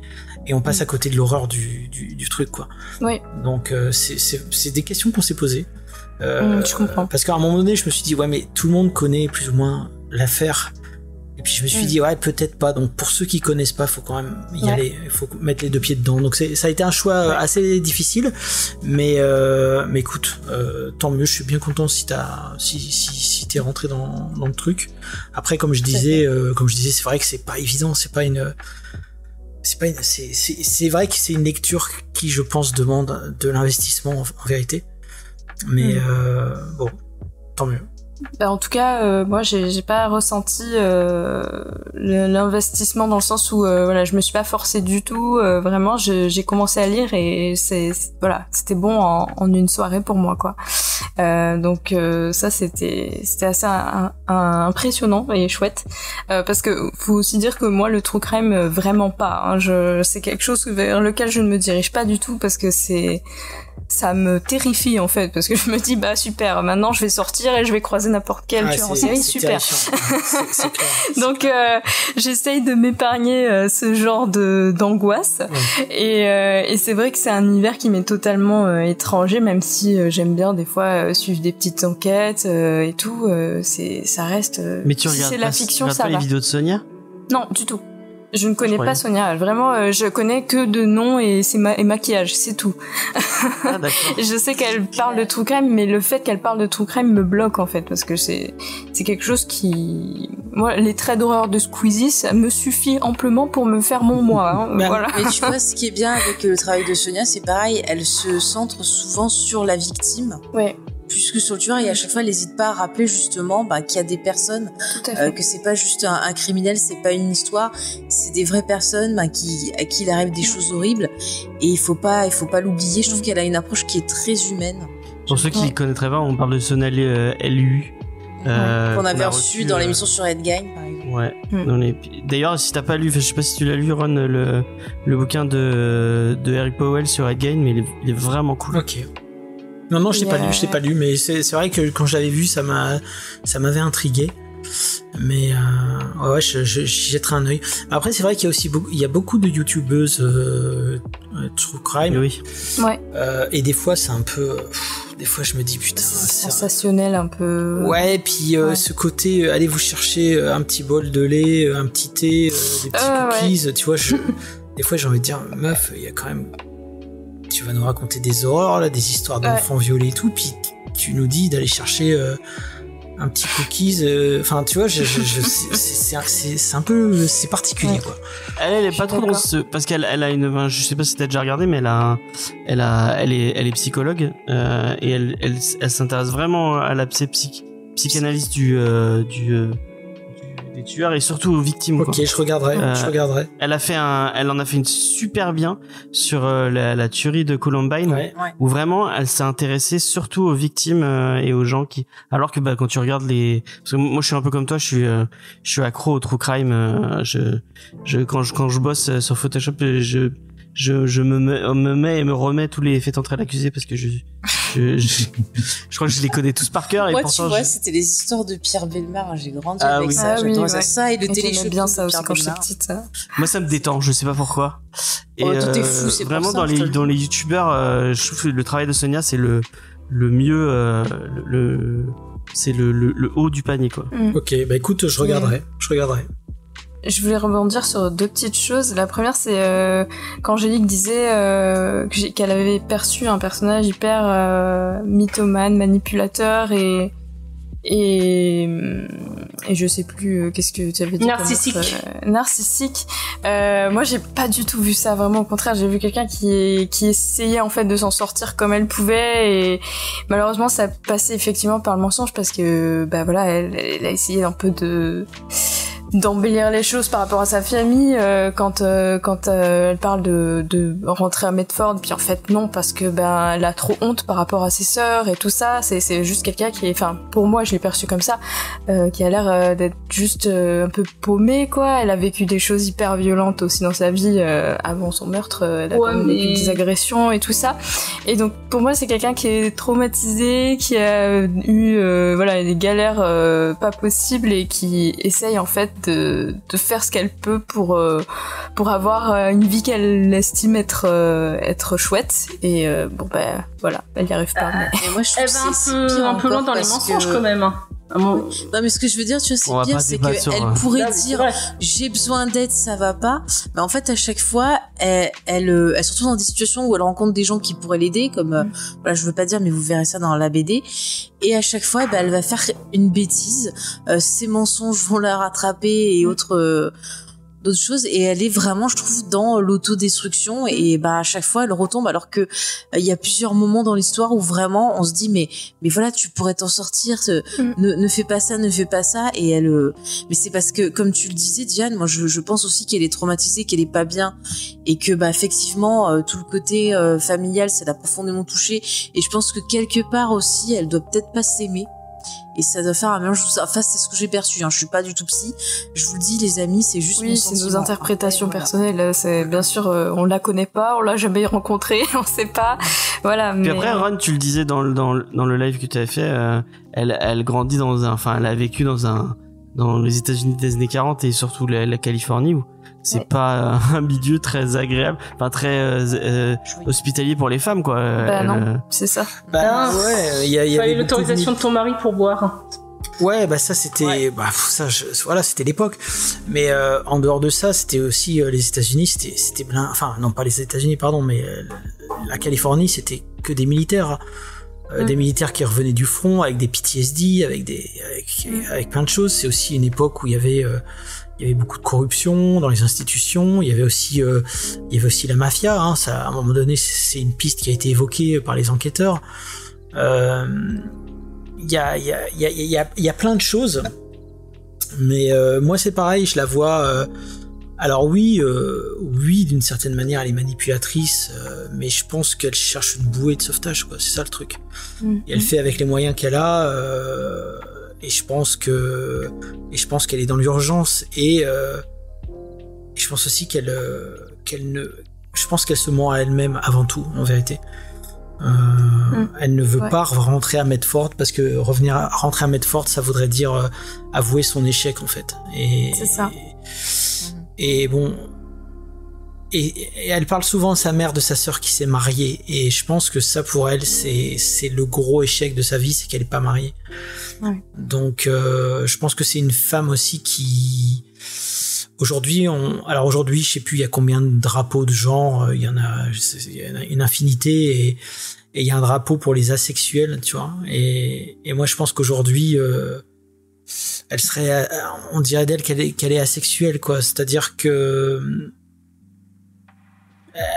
F: on passe à côté de l'horreur du truc, quoi. Oui. Donc c'est des questions qu'on s'est posées.
G: Je comprends.
F: Parce qu'à un moment donné, je me suis dit mais tout le monde connaît plus ou moins l'affaire. Et puis je me suis dit peut-être pas. Donc pour ceux qui connaissent pas, faut quand même y aller. Il faut mettre les 2 pieds dedans. Donc ça a été un choix assez difficile, mais écoute, tant mieux. Je suis bien content si t'es rentré dans le truc. Après, comme je disais, c'est vrai que c'est pas évident. C'est vrai que c'est une lecture qui, je pense, demande de l'investissement en vérité. Mais bon, tant mieux.
G: En tout cas, moi j'ai pas ressenti l'investissement, dans le sens où je me suis pas forcée du tout. Vraiment, j'ai commencé à lire, et c'était bon en une soirée pour moi, quoi. Donc ça c'était assez impressionnant et chouette, parce que faut aussi dire que moi le true crime vraiment pas, hein. C'est quelque chose vers lequel je ne me dirige pas du tout, parce que ça me terrifie, en fait, parce que je me dis super, maintenant je vais sortir et je vais croiser n'importe quel tueur en série, super.
F: C'est clair.
G: Donc j'essaye de m'épargner ce genre d'angoisse, et c'est vrai que c'est un univers qui m'est totalement étranger, même si j'aime bien des fois suivre des petites enquêtes et tout, ça reste.
B: Mais tu
G: si
B: regardes
G: c'est la fiction, ça
B: pas les vidéos de Sonia?
G: Non, du tout. Je ne connais pas Sonia, vraiment, je connais que de nom et maquillage, c'est tout.
B: Ah, d'accord.
G: Je sais qu'elle parle de true crime, mais le fait qu'elle parle de true crime me bloque, en fait, parce que c'est quelque chose qui... Moi, les traits d'horreur de Squeezie, ça me suffit amplement pour me faire mon moi, hein. Voilà.
C: Mais tu vois, ce qui est bien avec le travail de Sonia, c'est pareil, elle se centre souvent sur la victime.
G: Ouais.
C: Plus que sur le tueur, et à chaque fois elle n'hésite pas à rappeler justement qu'il y a des personnes, que c'est pas juste un criminel, c'est pas une histoire, c'est des vraies personnes à qui il arrive des choses horribles, et il faut pas l'oublier. Je trouve qu'elle a une approche qui est très humaine.
B: Pour ceux qui ne connaîtraient pas, on parle de Sonia LU,
C: qu'on avait reçu dans l'émission sur Ed Gein, par exemple.
B: D'ailleurs, si t'as pas lu, je sais pas si tu l'as lu, Ron, le bouquin de Eric Powell sur Ed Gein, mais il est vraiment cool.
F: Ok. Non, je l'ai pas lu, mais c'est vrai que quand je l'avais vu, ça m'avait intrigué. Mais j'y jetterai un œil. Après, c'est vrai qu'il y a aussi beaucoup de youtubeuses true crime.
B: Oui.
G: Ouais.
F: Et des fois, c'est un peu. Des fois, je me dis putain.
G: C'est sensationnel un peu.
F: Ouais, et puis ce côté, allez vous chercher un petit bol de lait, un petit thé, des petits cookies. Tu vois, des fois, j'ai envie de dire, meuf, il y a quand même. tu vas nous raconter des horreurs, là, des histoires d'enfants violés et tout, puis tu nous dis d'aller chercher un petit cookies. Enfin, tu vois, c'est un peu, c'est particulier, quoi.
B: Elle est pas trop dans parce qu'elle a une, je sais pas si t'as déjà regardé, mais elle est psychologue et elle s'intéresse vraiment à la psychanalyse des tueurs et surtout aux victimes.
F: Ok, quoi. Je regarderai.
B: Elle en a fait une super bien sur la tuerie de Columbine, où vraiment elle s'est intéressée surtout aux victimes et aux gens qui. Alors que quand tu regardes parce que moi je suis un peu comme toi, je suis accro au true crime. Quand je bosse sur Photoshop, je me mets et me remets tous les faits entrer l'accusé parce que je crois que je les connais tous par cœur.
C: Moi,
B: et pourtant,
C: tu vois, c'était les histoires de Pierre Bellemare. J'ai grandi avec ça. J'adore ça et le téléshop.
G: Bien ça aussi quand j'étais petite. Ça.
B: Moi, ça me détend. Je sais pas pourquoi. Et
C: tout est fou. C'est
B: vraiment
C: pour ça,
B: dans les youtubeurs, je trouve que le travail de Sonia, c'est le mieux. C'est le haut du panier, quoi.
F: Ok, bah écoute, je regarderai.
G: Je voulais rebondir sur 2 petites choses. La première, c'est quand Angélique disait qu'elle avait perçu un personnage hyper mythomane, manipulateur et je sais plus qu'est-ce que tu avais dit. Narcissique. Moi, j'ai pas du tout vu ça. Vraiment, au contraire, j'ai vu quelqu'un qui essayait en fait de s'en sortir comme elle pouvait et malheureusement, ça passait effectivement par le mensonge parce que voilà, elle a essayé un peu d'embellir les choses par rapport à sa famille quand elle parle de rentrer à Medford, puis en fait non, parce que elle a trop honte par rapport à ses sœurs et tout ça. C'est juste quelqu'un qui est, enfin pour moi je l'ai perçu comme ça, qui a l'air d'être juste un peu paumé, quoi. Elle a vécu des choses hyper violentes aussi dans sa vie avant son meurtre. Elle a quand même vécu des agressions et tout ça, et donc pour moi c'est quelqu'un qui est traumatisé, qui a eu des galères pas possibles et qui essaye en fait de faire ce qu'elle peut pour avoir une vie qu'elle estime être chouette, et voilà, elle y arrive pas.
C: Et moi je trouve
E: que c'est un peu loin dans les mensonges quand même.
C: Non mais ce que je veux dire, tu vois, c'est pire, c'est qu'elle pourrait dire j'ai besoin d'aide, ça va pas, mais en fait à chaque fois elle se retrouve dans des situations où elle rencontre des gens qui pourraient l'aider, comme je veux pas dire, mais vous verrez ça dans la BD, et à chaque fois elle va faire une bêtise, ses mensonges vont la rattraper et d'autres choses, et elle est vraiment, je trouve, dans l'autodestruction, et à chaque fois elle retombe, alors que il y a plusieurs moments dans l'histoire où vraiment on se dit mais voilà, tu pourrais t'en sortir, ne fais pas ça, et elle mais c'est parce que, comme tu le disais Diane, moi je pense aussi qu'elle est traumatisée, qu'elle est pas bien, et que effectivement tout le côté familial, ça l'a profondément touchée, et je pense que quelque part aussi elle doit peut-être pas s'aimer. Et ça doit faire un mélange. Enfin, c'est ce que j'ai perçu. Je suis pas du tout psy. Je vous le dis, les amis, c'est juste mon sentiment.
G: C'est nos interprétations personnelles. C'est bien sûr, on la connaît pas, on l'a jamais rencontrée, on sait pas. Voilà.
B: Puis après, Ron, tu le disais dans le live que tu avais fait, elle grandit elle a vécu dans les États-Unis des années 40 et surtout la Californie, où c'est pas un milieu très agréable, très hospitalier pour les femmes, quoi.
G: Non, c'est ça.
F: Il y avait
E: l'autorisation de ton mari pour boire.
F: Ouais, ça c'était, c'était l'époque. Mais en dehors de ça, c'était aussi les États-Unis, c'était plein. Enfin, non, pas les États-Unis, pardon, mais la Californie, c'était que des militaires. Des militaires qui revenaient du front avec des PTSD, avec plein de choses. C'est aussi une époque où il y avait beaucoup de corruption dans les institutions. Il y avait aussi la mafia. Ça, à un moment donné, c'est une piste qui a été évoquée par les enquêteurs. Il y a plein de choses. Mais moi, c'est pareil. Je la vois. Alors oui, d'une certaine manière, elle est manipulatrice, mais je pense qu'elle cherche une bouée de sauvetage, quoi. C'est ça le truc. Et elle fait avec les moyens qu'elle a, et je pense qu'elle est dans l'urgence, et je pense aussi je pense qu'elle se ment à elle-même avant tout, en vérité. Elle ne veut pas rentrer à Medford, parce que rentrer à Medford, ça voudrait dire avouer son échec, en fait.
G: C'est ça.
F: Et bon, et elle parle souvent à sa mère de sa sœur qui s'est mariée, et je pense que ça, pour elle, c'est le gros échec de sa vie, c'est qu'elle est pas mariée. Donc je pense que c'est une femme aussi qui Aujourd'hui, je sais plus il y a combien de drapeaux de genre, il y en a une infinité, et il y a un drapeau pour les asexuels, tu vois. Et moi, je pense qu'aujourd'hui, elle serait, on dirait d'elle qu'elle est asexuelle, quoi. C'est-à-dire que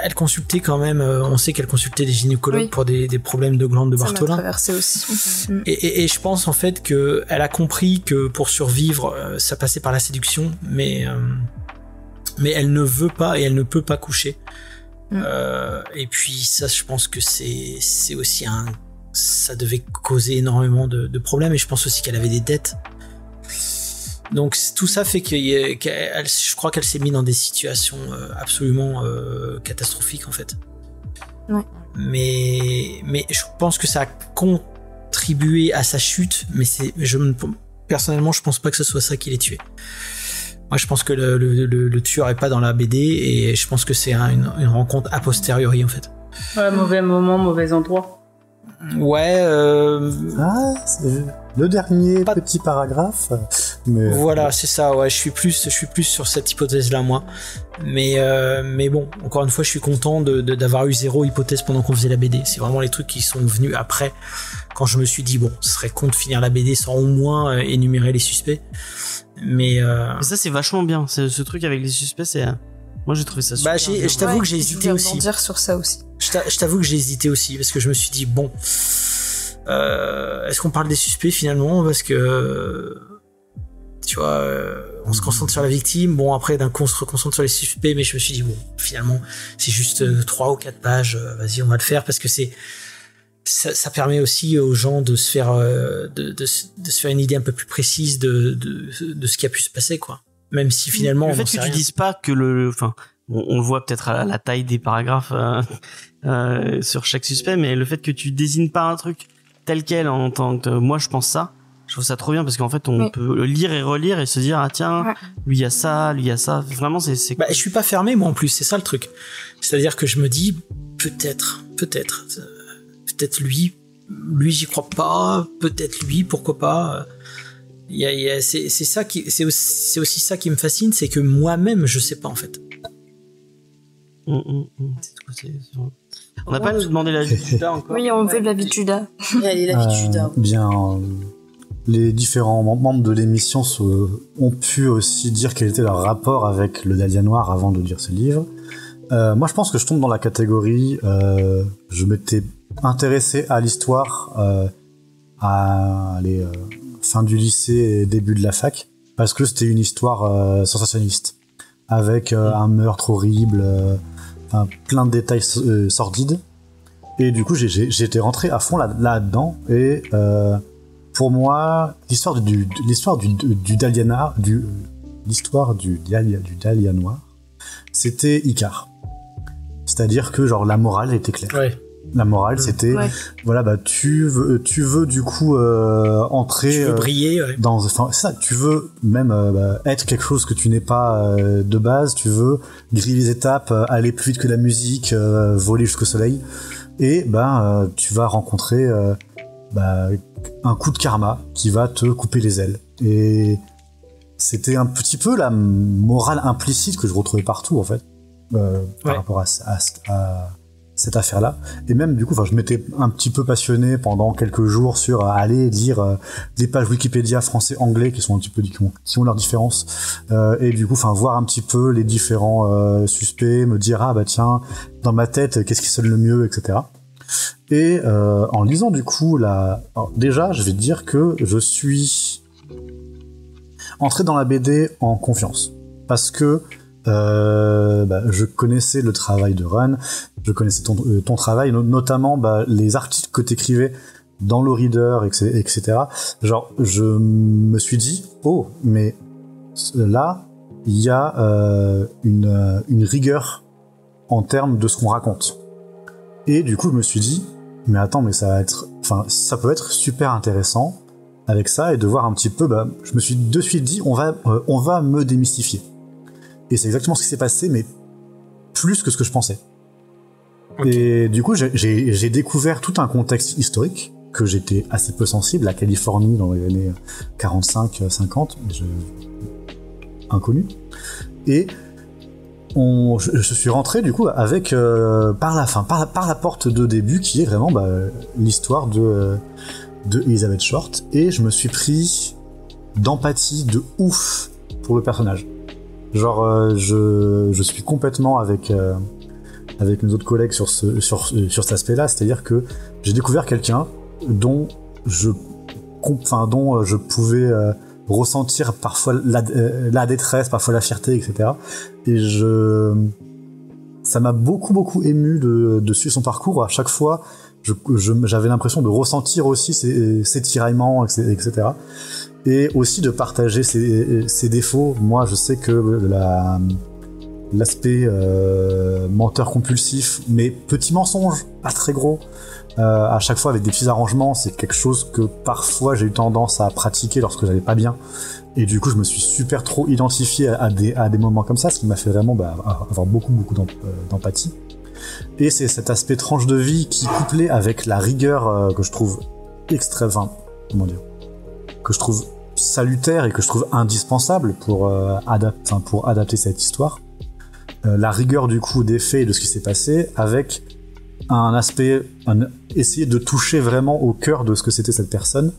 F: elle consultait quand même, on sait qu'elle consultait des gynécologues pour des problèmes de glandes de Bartholin.
G: Ça m'a traversé aussi.
F: Et je pense en fait que elle a compris que pour survivre, ça passait par la séduction, mais elle ne veut pas et elle ne peut pas coucher. Et puis ça, je pense que c'est aussi ça devait causer énormément de problèmes, et je pense aussi qu'elle avait des dettes. Donc tout ça fait je crois qu'elle s'est mise dans des situations absolument catastrophiques en fait.
G: Ouais.
F: Mais je pense que ça a contribué à sa chute, mais personnellement je pense pas que ce soit ça qui l'ait tué. Moi je pense que le tueur est pas dans la BD, et je pense que c'est une rencontre a posteriori en fait.
E: Ouais, mauvais moment, mauvais endroit.
F: Ouais.
D: C'est le dernier petit paragraphe. Mais
F: voilà, c'est ça. Ouais, je suis plus sur cette hypothèse-là, moi. Mais bon, encore une fois, je suis content d'avoir eu 0 hypothèse pendant qu'on faisait la BD. C'est vraiment les trucs qui sont venus après, quand je me suis dit bon, ce serait con de finir la BD sans au moins énumérer les suspects. Mais
B: ça, c'est vachement bien. Ce truc avec les suspects, c'est. Moi, j'ai trouvé ça super.
F: Bah, je t'avoue que j'ai hésité aussi.
G: Dire sur ça aussi.
F: Je t'avoue que j'ai hésité aussi, parce que je me suis dit bon, est-ce qu'on parle des suspects finalement, parce que tu vois, on se concentre sur la victime. Bon, après d'un coup on se reconcentre sur les suspects, mais je me suis dit bon, finalement c'est juste 3 ou 4 pages. Vas-y, on va le faire, parce que ça permet aussi aux gens de se faire de se faire une idée un peu plus précise de ce qui a pu se passer, quoi. Même si finalement
B: le fait que tu dises pas que on le voit peut-être à la taille des paragraphes sur chaque suspect, mais le fait que tu désignes pas un truc tel quel en tant que moi je pense ça, je trouve ça trop bien, parce qu'en fait on peut le lire et relire et se dire ah tiens, lui il y a ça, vraiment c'est
F: bah, je suis pas fermé moi en plus, c'est ça le truc. C'est-à-dire que je me dis peut-être lui j'y crois pas, peut-être lui, pourquoi pas. C'est ça c'est aussi ça qui me fascine, c'est que moi-même je sais pas en fait.
B: On n'a pas demandé la vie de Judas encore.
G: Oui, on veut la vie de Judas.
C: Allez, la vie de Judas.
D: Bien, les différents membres de l'émission ont pu aussi dire quel était leur rapport avec le Dahlia Noir avant de lire ce livre. Moi, je pense que je tombe dans la catégorie. Je m'étais intéressé à l'histoire fin du lycée et début de la fac, parce que c'était une histoire sensationnaliste, avec un meurtre horrible, plein de détails sordides. Et du coup, j'étais rentré à fond là-dedans. Et pour moi, l'histoire du Dahlia Noir, c'était Icare. C'est-à-dire que genre la morale était claire.
F: Ouais.
D: La morale, c'était voilà, bah tu veux du coup entrer.
F: Tu veux briller.
D: Enfin, ça, tu veux même être quelque chose que tu n'es pas de base. Tu veux griller les étapes, aller plus vite que la musique, voler jusqu'au soleil. Et tu vas rencontrer un coup de karma qui va te couper les ailes. Et c'était un petit peu la morale implicite que je retrouvais partout en fait, par rapport à cette affaire-là. Et même du coup, je m'étais un petit peu passionné pendant quelques jours sur aller lire des pages Wikipédia français-anglais qui sont un petit peu qui ont leurs différences, et du coup, voir un petit peu les différents suspects, me dire tiens, dans ma tête, qu'est-ce qui sonne le mieux, etc. Et en lisant du coup alors, déjà, je vais te dire que je suis entré dans la BD en confiance, parce que je connaissais le travail de Run, je connaissais ton travail, notamment les articles que t'écrivais dans le Reader, etc. Genre, je me suis dit, oh, mais là, il y a une rigueur en termes de ce qu'on raconte. Et du coup, je me suis dit, mais attends, mais ça peut être super intéressant avec ça, et de voir un petit peu, je me suis de suite dit, on va me démystifier. Et c'est exactement ce qui s'est passé, mais plus que ce que je pensais. Okay. Et du coup, j'ai découvert tout un contexte historique que j'étais assez peu sensible, la Californie dans les années 45-50. inconnu. Et je suis rentré du coup avec par la porte de début qui est vraiment l'histoire de Elizabeth Short, et je me suis pris d'empathie de ouf pour le personnage. Genre je suis complètement avec mes autres collègues sur cet aspect-là, c'est-à-dire que j'ai découvert quelqu'un dont je pouvais ressentir parfois la détresse, parfois la fierté, etc. Et ça m'a beaucoup ému de suivre son parcours. À chaque fois, j'avais l'impression de ressentir aussi ses tiraillements, etc. Et aussi de partager ses défauts. Moi, je sais que l'aspect menteur compulsif, mais petit mensonge, pas très gros, à chaque fois avec des petits arrangements, c'est quelque chose que parfois j'ai eu tendance à pratiquer lorsque j'allais pas bien, et du coup je me suis super trop identifié à des moments comme ça, ce qui m'a fait vraiment avoir beaucoup d'empathie. Et c'est cet aspect tranche de vie qui, couplé avec la rigueur que je trouve que je trouve salutaire et que je trouve indispensable pour adapter cette histoire, la rigueur du coup des faits et de ce qui s'est passé, avec un aspect, essayer de toucher vraiment au cœur de ce que c'était cette personne,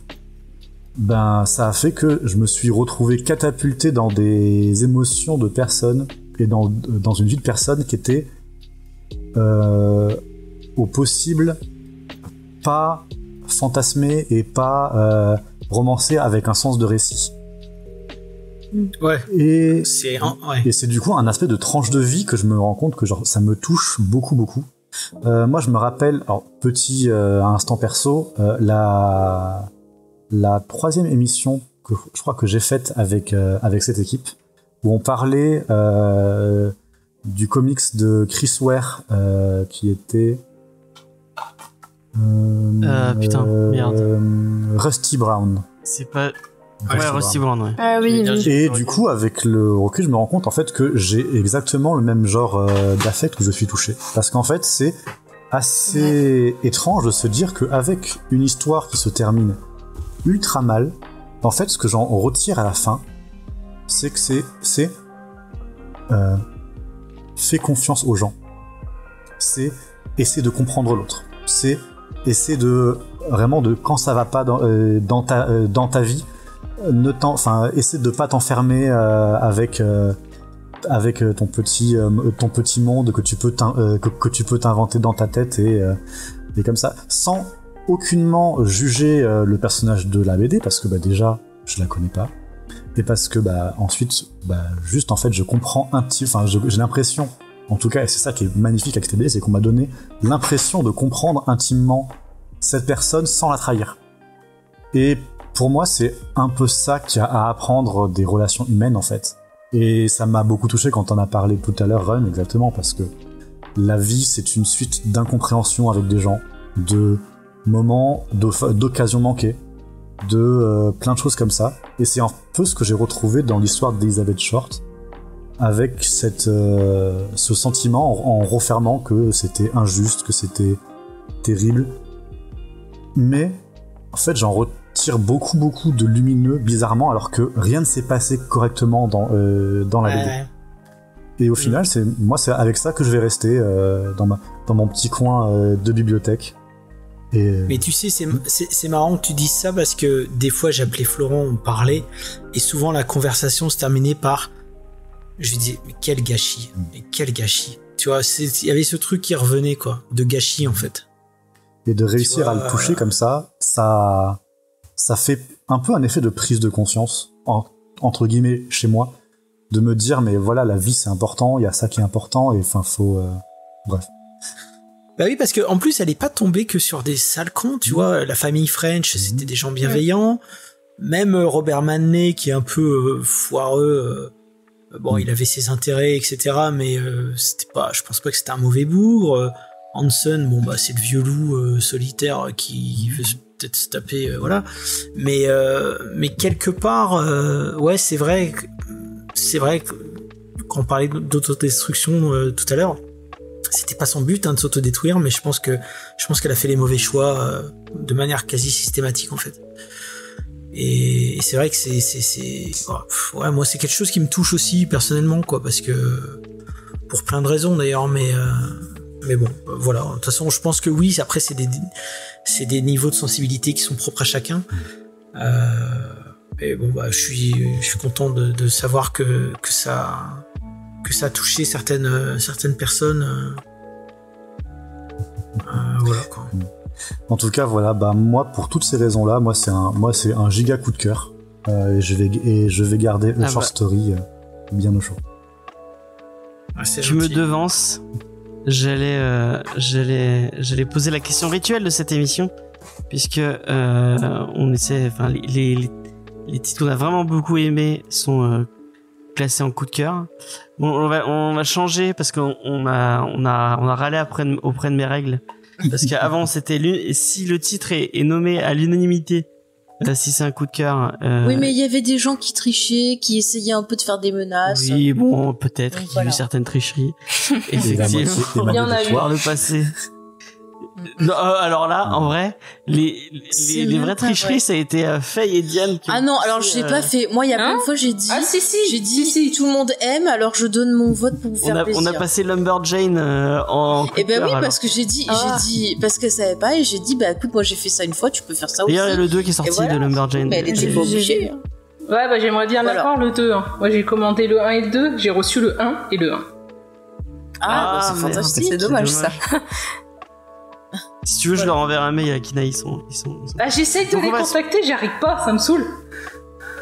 D: ça a fait que je me suis retrouvé catapulté dans des émotions de personnes et dans une vie de personne qui était au possible pas fantasmée et pas romancée, avec un sens de récit.
F: Ouais.
D: Et c'est du coup un aspect de tranche de vie que je me rends compte que ça me touche beaucoup. Moi, je me rappelle, alors petit instant perso, la 3e émission que je crois que j'ai faite avec cette équipe, où on parlait du comics de Chris Ware qui était
B: merde.
D: Rusty Brown.
B: C'est pas... Ouais, Rusty Brown, ouais.
G: Ah oui.
D: Et du coup, avec le recul, je me rends compte en fait que j'ai exactement le même genre d'affect où je suis touché. Parce qu'en fait, c'est assez étrange de se dire qu'avec une histoire qui se termine ultra mal, en fait, ce que j'en retire à la fin, c'est que c'est fais confiance aux gens. C'est essayer de comprendre l'autre. C'est essayer de vraiment quand ça va pas dans ta vie, essaie de pas t'enfermer avec ton petit monde que tu peux t'inventer dans ta tête, et comme ça, sans aucunement juger le personnage de la BD, parce que déjà je la connais pas, et parce que ensuite juste en fait je comprends j'ai l'impression, en tout cas, et c'est ça qui est magnifique avec cette BD, c'est qu'on m'a donné l'impression de comprendre intimement cette personne sans la trahir. Et pour moi, c'est un peu ça qu'il y a à apprendre des relations humaines, en fait. Et ça m'a beaucoup touché quand on a parlé tout à l'heure, Run, exactement, parce que la vie, c'est une suite d'incompréhensions avec des gens, de moments, d'occasions manquées, de plein de choses comme ça. Et c'est un peu ce que j'ai retrouvé dans l'histoire d'Elizabeth Short, avec ce sentiment en refermant que c'était injuste, que c'était terrible. Mais, en fait, j'en retire beaucoup beaucoup de lumineux, bizarrement, alors que rien ne s'est passé correctement dans la BD. Et au final, c'est avec ça que je vais rester dans mon petit coin de bibliothèque.
F: Mais tu sais, c'est marrant que tu dises ça, parce que des fois j'appelais Florent, on parlait, et souvent la conversation se terminait par, je lui disais, mais quel gâchis, tu vois, il y avait ce truc qui revenait, quoi, de gâchis en fait.
D: Et de réussir à le toucher comme ça fait un peu un effet de prise de conscience, entre guillemets, chez moi, de me dire, mais voilà, la vie c'est important, il y a ça qui est important, et enfin faut... bref.
F: Bah oui, parce que en plus elle est pas tombée que sur des sales cons, tu vois. La famille French, c'était des gens bienveillants. Même Robert Manley, qui est un peu foireux, il avait ses intérêts, etc. Mais je pense pas que c'était un mauvais bougre. Hanson, c'est le vieux loup solitaire qui veut peut-être se taper, voilà. Mais quelque part, c'est vrai que quand on parlait d'autodestruction tout à l'heure, c'était pas son but de s'autodétruire, mais je pense qu'elle a fait les mauvais choix de manière quasi systématique en fait. Et c'est vrai que ouais, moi c'est quelque chose qui me touche aussi personnellement, quoi, parce que pour plein de raisons d'ailleurs, mais bon, voilà. De toute façon, je pense que oui. Après, c'est des niveaux de sensibilité qui sont propres à chacun. Et bon, je suis content de savoir que ça a touché certaines personnes. Voilà, quoi.
D: En tout cas, voilà, moi, pour toutes ces raisons-là, moi, c'est un giga coup de cœur. Et je vais garder le Short Story bien au chaud.
B: Tu me devances. J'allais poser la question rituelle de cette émission, puisque on essaie, enfin, les titres qu'on a vraiment beaucoup aimés sont classés en coup de cœur. Bon, on va changer parce qu'on a râlé auprès de mes règles. Parce qu'avant c'était si le titre est nommé à l'unanimité, si c'est un coup de cœur.
C: Oui, mais il y avait des gens qui trichaient, qui essayaient un peu de faire des menaces.
B: Oui, bon, peut-être qu'il y a eu certaines tricheries. Effectivement,
E: il y en a eu
B: par le passé. Non, alors là, en vrai, les vraies tricheries, ça a été Faye et Diane.
C: Ah non, alors je l'ai pas fait. Moi, il y a plein de fois, j'ai dit.
E: Ah si.
C: Tout le monde aime, alors je donne mon vote pour vous faire plaisir.
B: On a passé Lumberjane en.
C: Eh ben oui, parce que j'ai dit, parce qu'elle savait pas, et j'ai dit, bah écoute, moi j'ai fait ça une fois, tu peux faire ça aussi.
B: D'ailleurs, il y a le 2 qui est sorti de Lumberjane.
C: Mais elle était pas obligée.
E: Ouais, j'aimerais bien d'accord le 2. Moi, j'ai commandé le 1 et le 2, j'ai reçu le 1 et le 1.
C: C'est fantastique.
G: C'est dommage ça.
B: Si tu veux, je leur enverrai un mail à Kina, ils sont...
E: J'essaye de les contacter, j'y arrive pas, ça me saoule.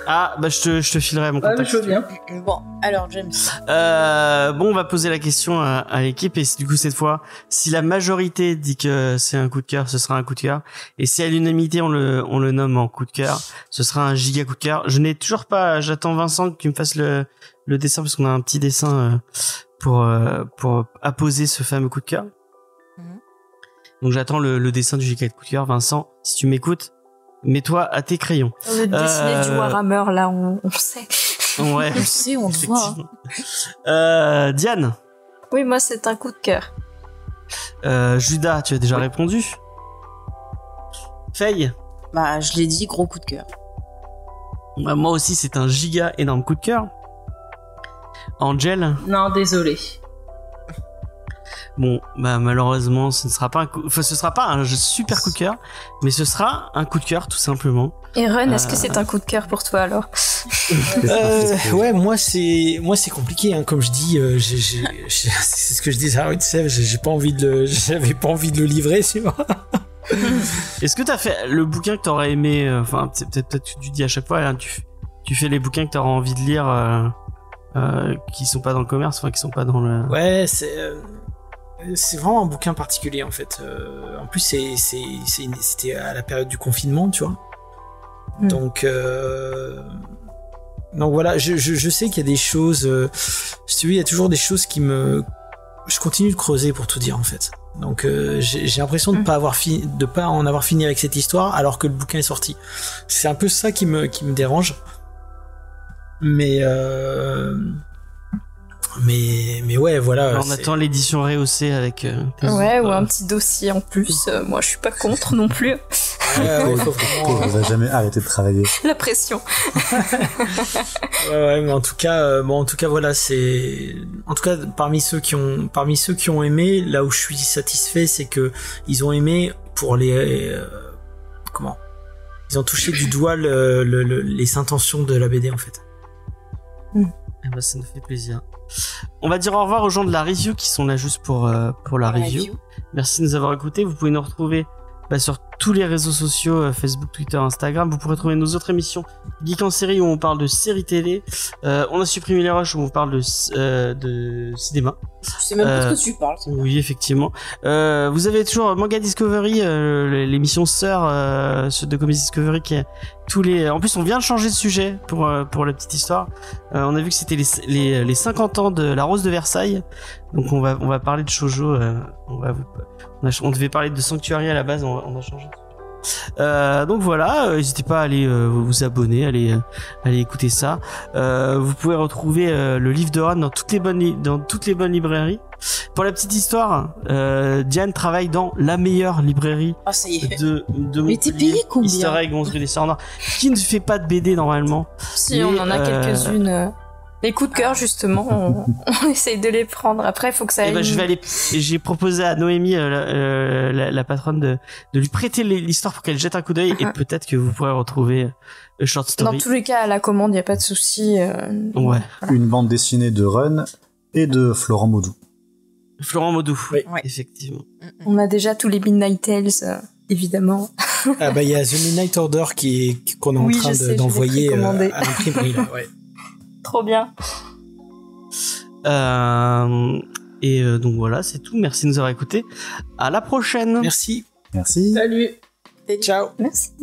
B: Ah, je te filerai mon contact.
E: Ouais, je veux bien.
C: Bon, alors James.
B: On va poser la question à l'équipe, et du coup cette fois, si la majorité dit que c'est un coup de cœur, ce sera un coup de cœur, et si à l'unanimité on le nomme en coup de cœur, ce sera un giga coup de cœur. Je n'ai toujours pas, j'attends Vincent que tu me fasses le dessin, parce qu'on a un petit dessin pour apposer ce fameux coup de cœur. Donc j'attends le dessin du giga coup de cœur. Vincent, si tu m'écoutes, mets-toi à tes crayons.
G: On veut dessiner du Warhammer, là, on sait.
B: Ouais.
C: On sait, on le voit.
B: Diane.
G: Oui, moi c'est un coup de cœur.
B: Judas, tu as déjà répondu. Faye.
C: Bah, je l'ai dit, gros coup de cœur.
B: Bah, moi aussi, c'est un giga énorme coup de cœur. Angel.
E: Non, désolé.
B: Bon, bah malheureusement, ce sera pas un super coup de cœur, mais ce sera un coup de cœur tout simplement.
G: Et Ren, est-ce que c'est un coup de cœur pour toi alors?
F: Ouais, moi c'est compliqué, hein, comme je dis, c'est ce que je dis à Ritsev, j'avais pas envie de le livrer, tu vois.
B: Est-ce que t'as fait le bouquin que t'aurais aimé, enfin peut-être que tu dis à chaque fois, hein, tu fais les bouquins que t'auras envie de lire, qui sont pas dans le commerce, enfin qui sont pas dans le.
F: Ouais, c'est vraiment un bouquin particulier en fait. En plus, c'était à la période du confinement, tu vois. Donc voilà, je sais qu'il y a des choses. Si tu veux, il y a toujours des choses je continue de creuser pour tout dire en fait. Donc j'ai l'impression de pas en avoir fini avec cette histoire alors que le bouquin est sorti. C'est un peu ça qui me dérange. Mais ouais, voilà.
B: Alors, on attend l'édition rehaussée avec.
G: Ouais, ou un petit dossier en plus. Moi, je suis pas contre non plus.
D: On va jamais arrêter de travailler.
G: La pression.
F: Ouais, mais en tout cas, voilà, c'est. En tout cas, parmi ceux qui ont aimé, là où je suis satisfait, c'est que ils ont aimé pour les. Ils ont touché du doigt les intentions de la BD en fait.
B: Eh ben, ça nous fait plaisir. On va dire au revoir aux gens de la review qui sont là juste pour la review. Merci de nous avoir écoutés. Vous pouvez nous retrouver sur tous les réseaux sociaux, Facebook, Twitter, Instagram. Vous pourrez trouver nos autres émissions Geek en série où on parle de séries télé. On a supprimé les rushs où on parle de cinéma.
C: Je sais même pas de ce que tu parles.
B: Oui, effectivement. Vous avez toujours Manga Discovery, l'émission sœur de Comics Discovery qui est en plus on vient de changer de sujet pour la petite histoire. On a vu que c'était les 50 ans de la Rose de Versailles. Donc on va parler de shoujo, on devait parler de Sanctuary à la base, on a changé. Donc voilà, n'hésitez pas à aller vous abonner, aller écouter ça. Vous pouvez retrouver le livre de Ron dans toutes les bonnes librairies. Pour la petite histoire, Diane travaille dans la meilleure librairie
C: ça y est.
B: de
C: Mais t'es payé combien?
B: Easter Egg 11 rue des Sœurs Noires, qui ne fait pas de BD normalement.
G: Si, on en a quelques-unes. Les coups de cœur, justement, on essaye de les prendre. Après, il faut que ça aille.
B: J'ai proposé à Noémie, la patronne, de lui prêter l'histoire pour qu'elle jette un coup d'œil, et peut-être que vous pourrez retrouver A Short Story.
G: Dans tous les cas, à la commande, il n'y a pas de souci.
B: Ouais.
D: Une bande dessinée de Run et de Florent Maudou.
B: Florent Maudou,
F: oui,
B: effectivement.
G: On a déjà tous les Midnight Tales, évidemment.
F: Ah bah il y a The Midnight Order qu'on est en train d'envoyer à l'imprimerie là, ouais.
G: Trop bien.
B: Donc voilà, c'est tout. Merci de nous avoir écoutés. À la prochaine.
F: Merci.
D: Merci.
E: Salut.
F: Ciao.
G: Merci.